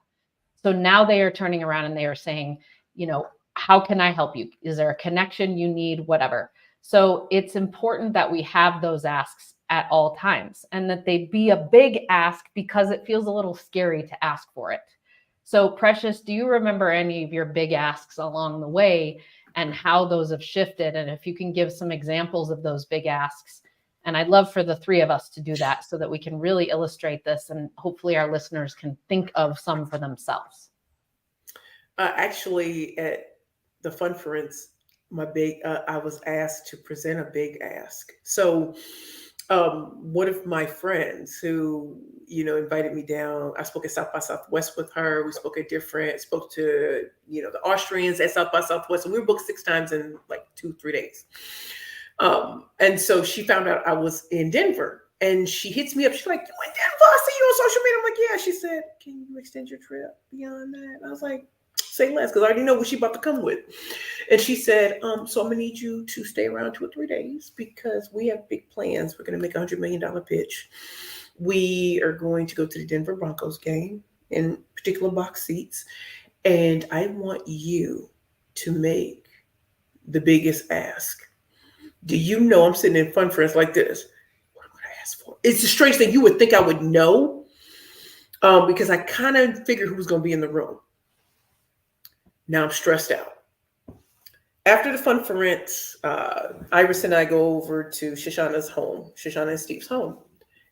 So now they are turning around and they are saying, how can I help you? Is there a connection you need? Whatever. So it's important that we have those asks at all times, and that they be a big ask, because it feels a little scary to ask for it. So Precious, do you remember any of your big asks along the way and how those have shifted? And if you can give some examples of those big asks. And I'd love for the three of us to do that, so that we can really illustrate this, and hopefully our listeners can think of some for themselves. Actually, at the Funference, I was asked to present a big ask. So one of my friends who, invited me down, I spoke at South by Southwest with her. We spoke to, the Austrians at South by Southwest. And we were booked 6 times in like 2-3 days. And so she found out I was in Denver, and she hits me up. She's like, you in Denver? I see you on social media. I'm like, yeah. She said, can you extend your trip beyond that? And I was like, say less, because I already know what she's about to come with. And she said, so I'm gonna need you to stay around 2 or 3 days, because we have big plans. We're gonna make $100 million pitch. We are going to go to the Denver Broncos game in particular box seats. And I want you to make the biggest ask. Do you know, I'm sitting in Funference like this. What would I ask for? It's a strange thing. You would think I would know, because I kind of figured who was going to be in the room. Now I'm stressed out. After the Funference, Iris and I go over to Shoshana and Steve's home.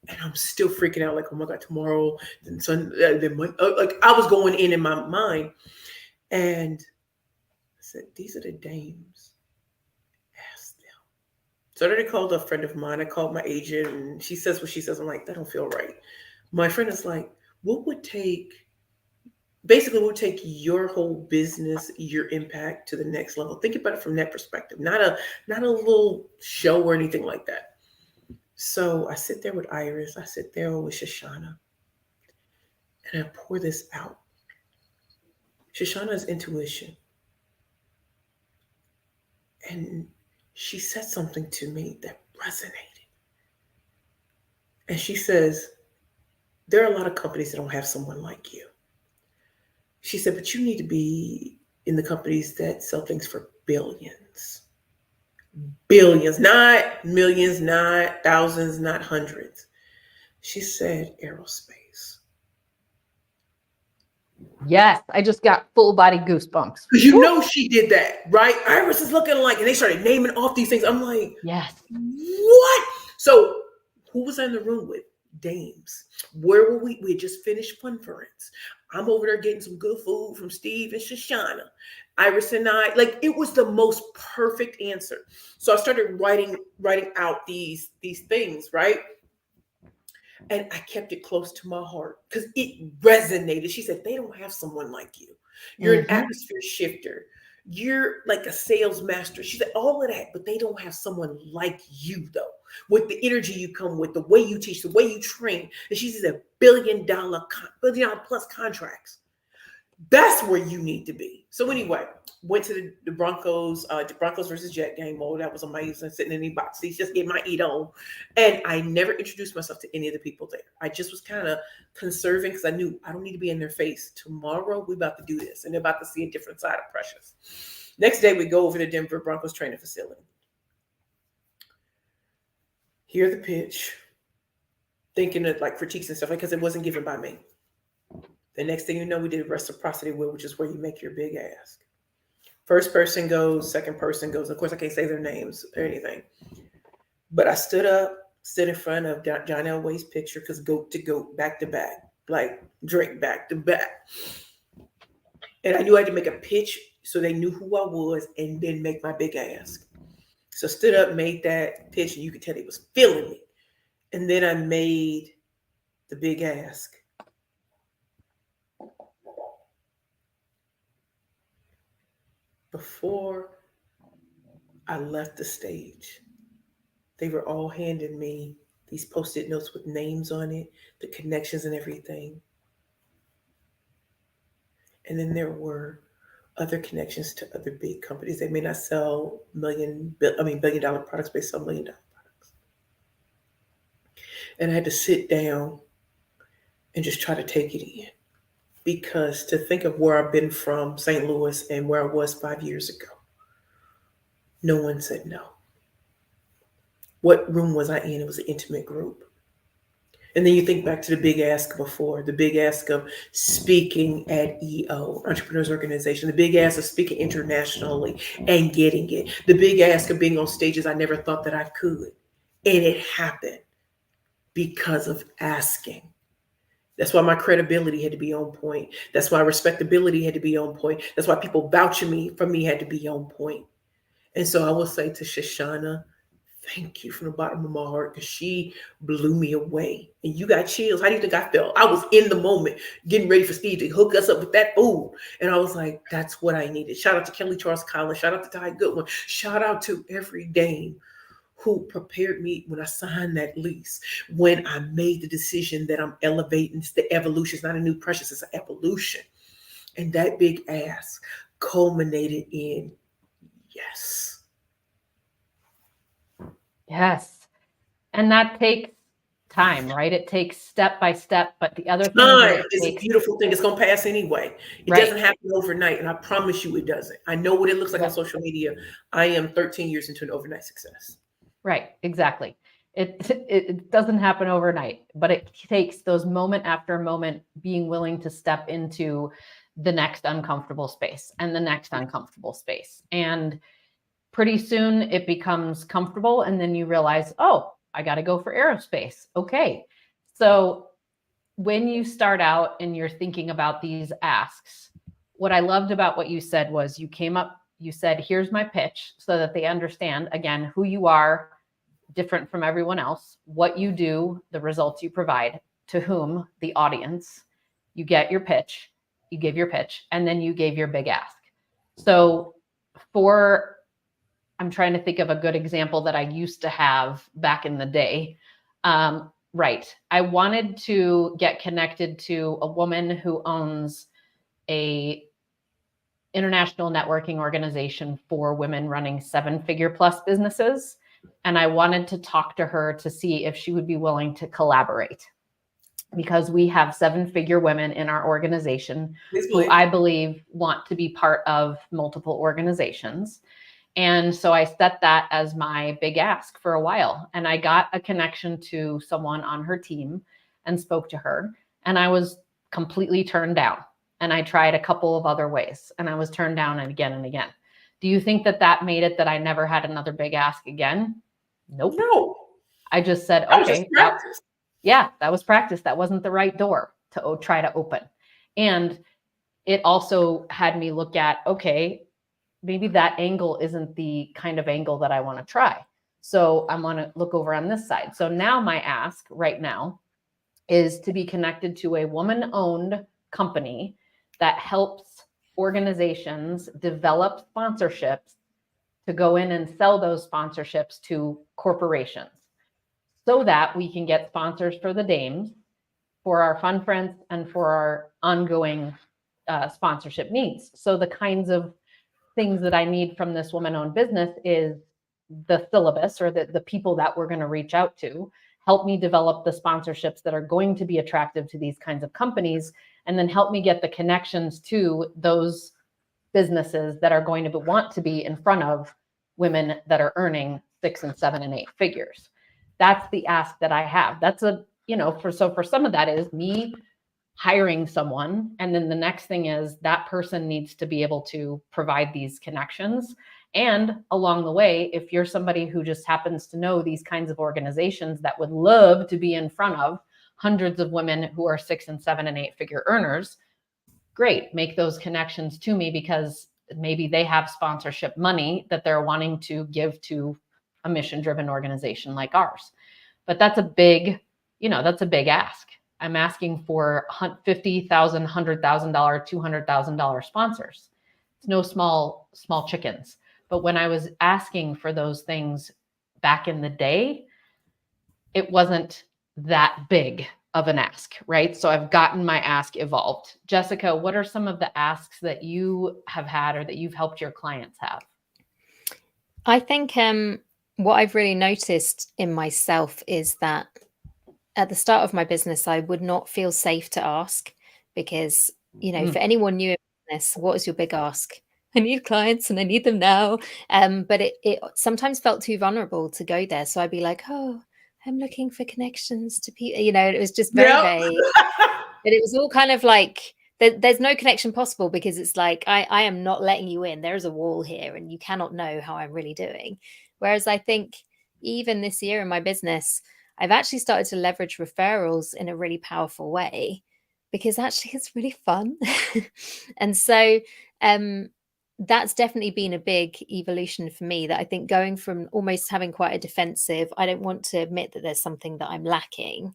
And I'm still freaking out, like, oh my God, tomorrow, then Sunday, like I was going in my mind. And I said, these are the dames. Ask them. So I already called a friend of mine. I called my agent, and she says what she says. I'm like, that don't feel right. My friend is like, what would take your whole business, your impact to the next level? Think about it from that perspective, not a little show or anything like that. So I sit there with Iris, I sit there with Shoshana, and I pour this out. Shoshana's intuition. And she said something to me that resonated. And she says, there are a lot of companies that don't have someone like you. She said, but you need to be in the companies that sell things for billions. Billions, not millions, not thousands, not hundreds. She said aerospace. Yes, I just got full body goosebumps. You know she did that, right? Iris is looking like, and they started naming off these things. I'm like, yes. What? So who was I in the room with? Dames. Where were we? We had just finished Funference. I'm over there getting some good food from Steve and Shoshana. Iris and I, like, it was the most perfect answer. So I started writing out these things, right? And I kept it close to my heart because it resonated. She said, they don't have someone like you. You're an atmosphere shifter. You're like a sales master. She said, all of that, but they don't have someone like you, though, with the energy you come with, the way you teach, the way you train. And she said, $1 billion plus contracts. That's where you need to be. So anyway, went to the Broncos versus Jet game. Oh, that was amazing. Sitting in the box seats, just get my eat on. And I never introduced myself to any of the people there. I just was kind of conserving because I knew I don't need to be in their face. Tomorrow, we're about to do this. And they're about to see a different side of Precious. Next day, we go over to Denver Broncos training facility. Hear the pitch. Thinking of like critiques and stuff, because it wasn't given by me. The next thing you know, we did reciprocity wheel, which is where you make your big ask. First person goes, second person goes. Of course, I can't say their names or anything. But I stood in front of John Elway's picture, because goat to goat, back to back, like Drake back to back. And I knew I had to make a pitch so they knew who I was and then make my big ask. So stood up, made that pitch, and you could tell he was feeling me. And then I made the big ask. Before I left the stage, they were all handing me these Post-it notes with names on it, the connections and everything. And then there were other connections to other big companies. They may not sell billion-dollar products, but they sell $1 million products. And I had to sit down and just try to take it in. Because to think of where I've been from St. Louis and where I was 5 years ago, no one said no. What room was I in? It was an intimate group. And then you think back to the big ask before, the big ask of speaking at EO, Entrepreneurs Organization, the big ask of speaking internationally and getting it, the big ask of being on stages I never thought that I could. And it happened because of asking. That's why my credibility had to be on point. That's why respectability had to be on point. That's why people vouching for me had to be on point. And so I will say to Shoshana, thank you from the bottom of my heart, because she blew me away. And you got chills. How do you think I felt? I was in the moment, getting ready for Steve to hook us up with that food. And I was like, that's what I needed. Shout out to Kelly Charles Collins. Shout out to Ty Goodwin. Shout out to every dame who prepared me when I signed that lease, when I made the decision that I'm elevating. It's the evolution. It's not a new Precious, it's an evolution. And that big ask culminated in yes. Yes. And that takes time, right? It takes step by step. But the other thing time is a beautiful thing. It's going to pass anyway. It right. doesn't happen overnight. And I promise you it doesn't. I know what it looks like on social media. I am 13 years into an overnight success. Right. Exactly. It doesn't happen overnight, but it takes those moment after moment being willing to step into the next uncomfortable space and the next uncomfortable space. And pretty soon it becomes comfortable. And then you realize, oh, I got to go for aerospace. Okay. So when you start out and you're thinking about these asks, what I loved about what you said was you came up, you said, here's my pitch, so that they understand, again, who you are, different from everyone else, what you do, the results you provide, to whom, the audience. You get your pitch, you give your pitch, and then you gave your big ask. So I'm trying to think of a good example that I used to have back in the day. Right. I wanted to get connected to a woman who owns a international networking organization for women running 7-figure plus businesses. And I wanted to talk to her to see if she would be willing to collaborate, because we have 7-figure women in our organization who I believe want to be part of multiple organizations. And so I set that as my big ask for a while. And I got a connection to someone on her team and spoke to her. And I was completely turned down. And I tried a couple of other ways, and I was turned down and again. Do you think that made it that I never had another big ask again? Nope. No. I just said, okay. That was practice. That wasn't the right door to try to open. And it also had me look at, okay, maybe that angle isn't the kind of angle that I want to try. So I want to look over on this side. So now my ask right now is to be connected to a woman-owned company that helps organizations develop sponsorships to go in and sell those sponsorships to corporations so that we can get sponsors for the Dames, for our fun friends, and for our ongoing sponsorship needs. So the kinds of things that I need from this woman-owned business is the syllabus, or the people that we're going to reach out to, help me develop the sponsorships that are going to be attractive to these kinds of companies, and then help me get the connections to those businesses that are going to want to be in front of women that are earning 6 and 7 and 8 figures. That's the ask that I have. That's a, for some of that is me hiring someone. And then the next thing is that person needs to be able to provide these connections. And along the way, if you're somebody who just happens to know these kinds of organizations that would love to be in front of hundreds of women who are 6 and 7 and 8 figure earners, great, make those connections to me, because maybe they have sponsorship money that they're wanting to give to a mission-driven organization like ours. But that's a big ask. I'm asking for $50,000, $100,000, $200,000 sponsors. It's no small chickens. But when I was asking for those things back in the day, it wasn't that big of an ask, right? So I've gotten my ask evolved. Jessica, what are some of the asks that you have had or that you've helped your clients have? I think what I've really noticed in myself is that at the start of my business, I would not feel safe to ask because, for anyone new in business, what is your big ask? I need clients and I need them now. But it sometimes felt too vulnerable to go there. So I'd be like, oh, I'm looking for connections to people. It was just very vague. But it was all kind of like, there's no connection possible because it's like, I am not letting you in. There's a wall here and you cannot know how I'm really doing. Whereas I think even this year in my business, I've actually started to leverage referrals in a really powerful way because actually it's really fun. And so that's definitely been a big evolution for me, that I think going from almost having quite a defensive, I don't want to admit that there's something that I'm lacking.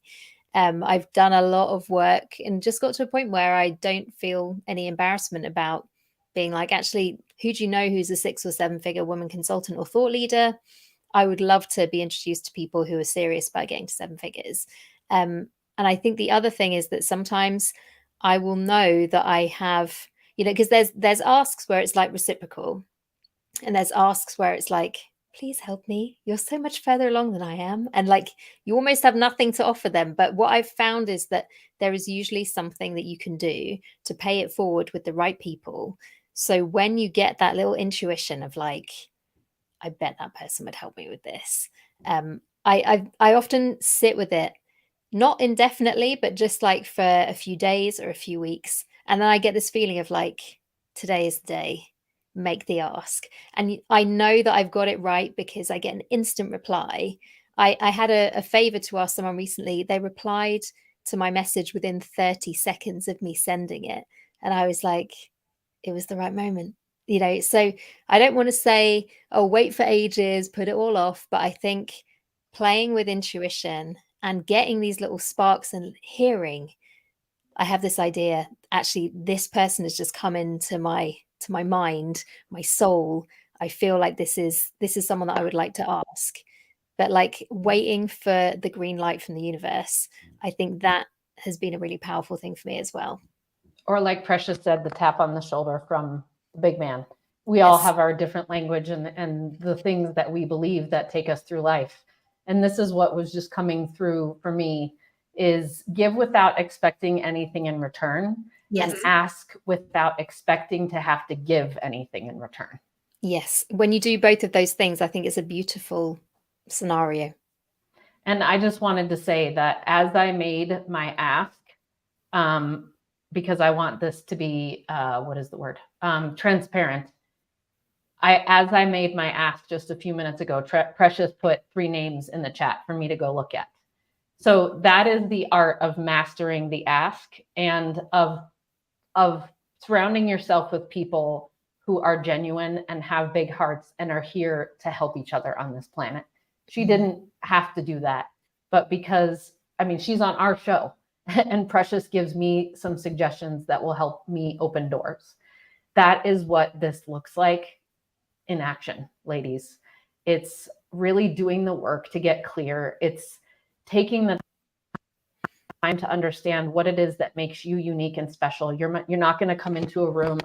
I've done a lot of work and just got to a point where I don't feel any embarrassment about being like, actually, who do you know who's a 6 or 7 figure woman consultant or thought leader? I would love to be introduced to people who are serious about getting to 7 figures. And I think the other thing is that sometimes I will know that I have, because there's asks where it's like reciprocal, and there's asks where it's like, please help me. You're so much further along than I am. And like, you almost have nothing to offer them. But what I've found is that there is usually something that you can do to pay it forward with the right people. So when you get that little intuition of like, I bet that person would help me with this. I often sit with it, not indefinitely, but just like for a few days or a few weeks. And then I get this feeling of like, today is the day, make the ask. And I know that I've got it right because I get an instant reply. I had a favor to ask someone recently. They replied to my message within 30 seconds of me sending it. And I was like, it was the right moment. So I don't want to say, oh, wait for ages, put it all off. But I think playing with intuition and getting these little sparks and hearing, I have this idea, actually, this person has just come into my mind, my soul. I feel like this is someone that I would like to ask. But like waiting for the green light from the universe, I think that has been a really powerful thing for me as well. Or like Precious said, the tap on the shoulder from the big man. We all have our different language and the things that we believe that take us through life. And this is what was just coming through for me, is give without expecting anything in return. Yes. And ask without expecting to have to give anything in return. Yes. When you do both of those things, I think it's a beautiful scenario. And I just wanted to say that as I made my ask, because I want this to be, transparent. As I made my ask just a few minutes ago, Precious put 3 names in the chat for me to go look at. So that is the art of mastering the ask and of surrounding yourself with people who are genuine and have big hearts and are here to help each other on this planet. She didn't have to do that, but because I mean, she's on our show and Precious gives me some suggestions that will help me open doors. That is what this looks like in action, ladies. It's really doing the work to get clear. It's taking the time to understand what it is that makes you unique and special. You're not going to come into a room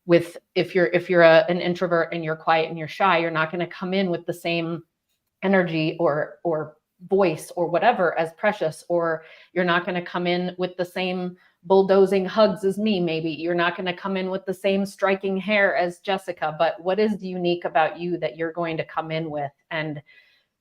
with, if you're an introvert and you're quiet and you're shy, you're not going to come in with the same energy or voice or whatever as Precious, or you're not going to come in with the same bulldozing hugs as me. Maybe you're not going to come in with the same striking hair as Jessica, but what is unique about you that you're going to come in with? And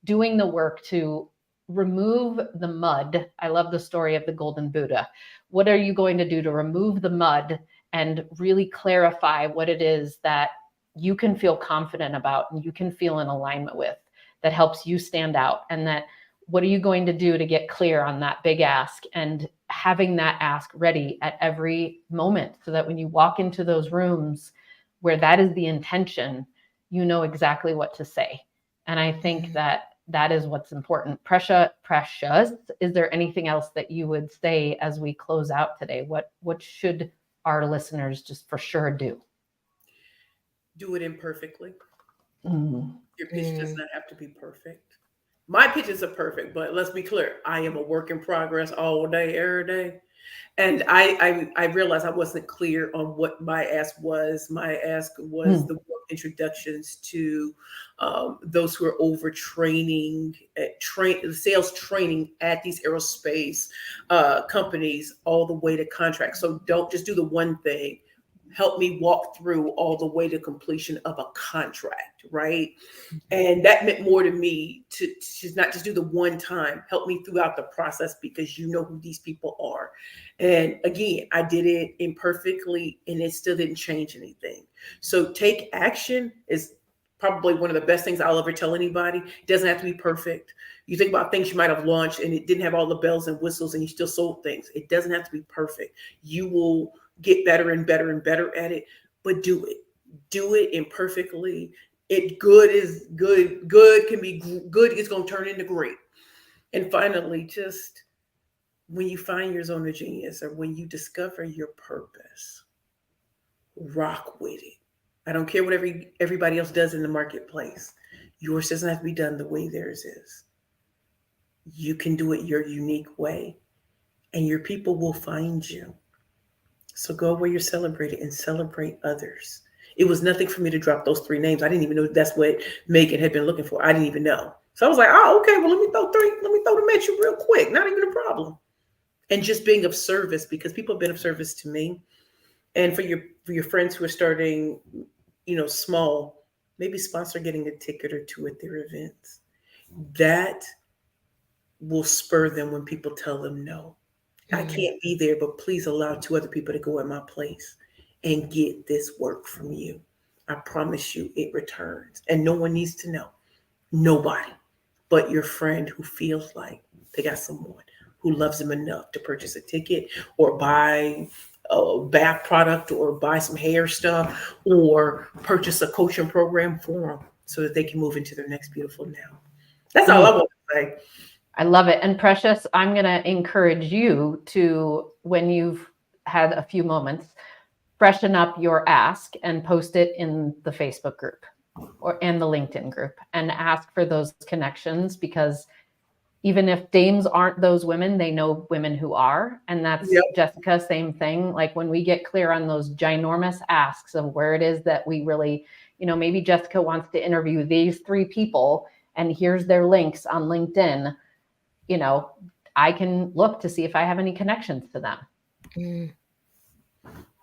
doing the work to remove the mud. I love the story of the golden Buddha. What are you going to do to remove the mud and really clarify what it is that you can feel confident about and you can feel in alignment with, that helps you stand out? And that, what are you going to do to get clear on that big ask, and having that ask ready at every moment so that when you walk into those rooms where that is the intention, you know exactly what to say. And I think that is what's important. Precious, is there anything else that you would say as we close out today? What should our listeners just for sure do? Do it imperfectly. Mm. Your pitch does not have to be perfect. My pitches are perfect, but let's be clear. I am a work in progress all day, every day. And I realized I wasn't clear on what my ask was. My ask was the introductions to those who are overtraining, sales training at these aerospace companies, all the way to contracts. So don't just do the one thing. Help me walk through all the way to completion of a contract, right? And that meant more to me to not just do the one time, help me throughout the process, because you know who these people are. And again, I did it imperfectly and it still didn't change anything. So take action is probably one of the best things I'll ever tell anybody. It doesn't have to be perfect. You think about things you might have launched and it didn't have all the bells and whistles and you still sold things. It doesn't have to be perfect. You will get better and better and better at it, but do it imperfectly. Good is good. Good can be good. It's going to turn into great. And finally, just when you find your zone of genius or when you discover your purpose, rock with it. I don't care what everybody else does in the marketplace. Yours doesn't have to be done the way theirs is. You can do it your unique way, and your people will find you. So go where you're celebrated and celebrate others. It was nothing for me to drop those 3 names. I didn't even know that's what Megan had been looking for. I didn't even know. So I was like, oh, okay, well, let me throw them at you real quick. Not even a problem. And just being of service, because people have been of service to me. And for your friends who are starting, small, maybe sponsor getting a ticket or 2 at their events. That will spur them when people tell them no. I can't be there, but please allow 2 other people to go at my place and get this work from you. I promise you it returns. And no one needs to know. Nobody but your friend who feels like they got someone who loves them enough to purchase a ticket or buy a bath product or buy some hair stuff or purchase a coaching program for them so that they can move into their next beautiful now. That's all I want to say. I love it. And Precious, I'm going to encourage you to, when you've had a few moments, freshen up your ask and post it in the Facebook group and the LinkedIn group and ask for those connections, because even if dames aren't those women, they know women who are. And that's Jessica, same thing. Like when we get clear on those ginormous asks of where it is that we really, maybe Jessica wants to interview these 3 people and here's their links on LinkedIn. I can look to see if I have any connections to them.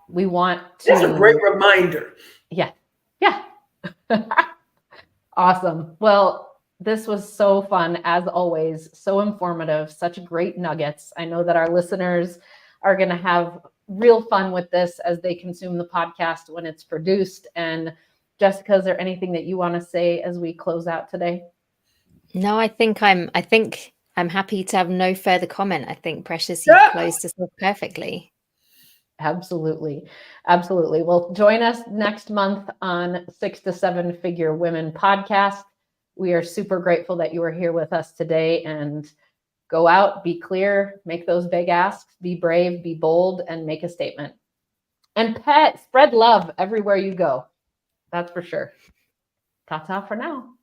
We want to. That's a great reminder. Yeah. Awesome. Well, this was so fun, as always, so informative, such great nuggets. I know that our listeners are going to have real fun with this as they consume the podcast when it's produced. And Jessica, is there anything that you want to say as we close out today? No, I think I'm happy to have no further comment. I think, Precious, you've closed us off perfectly. Absolutely. Well, join us next month on 6 to 7 Figure Women podcast. We are super grateful that you are here with us today, and Go out, be clear, make those big asks, be brave, be bold, and make a statement. And spread love everywhere you go. That's for sure. Ta-ta for now.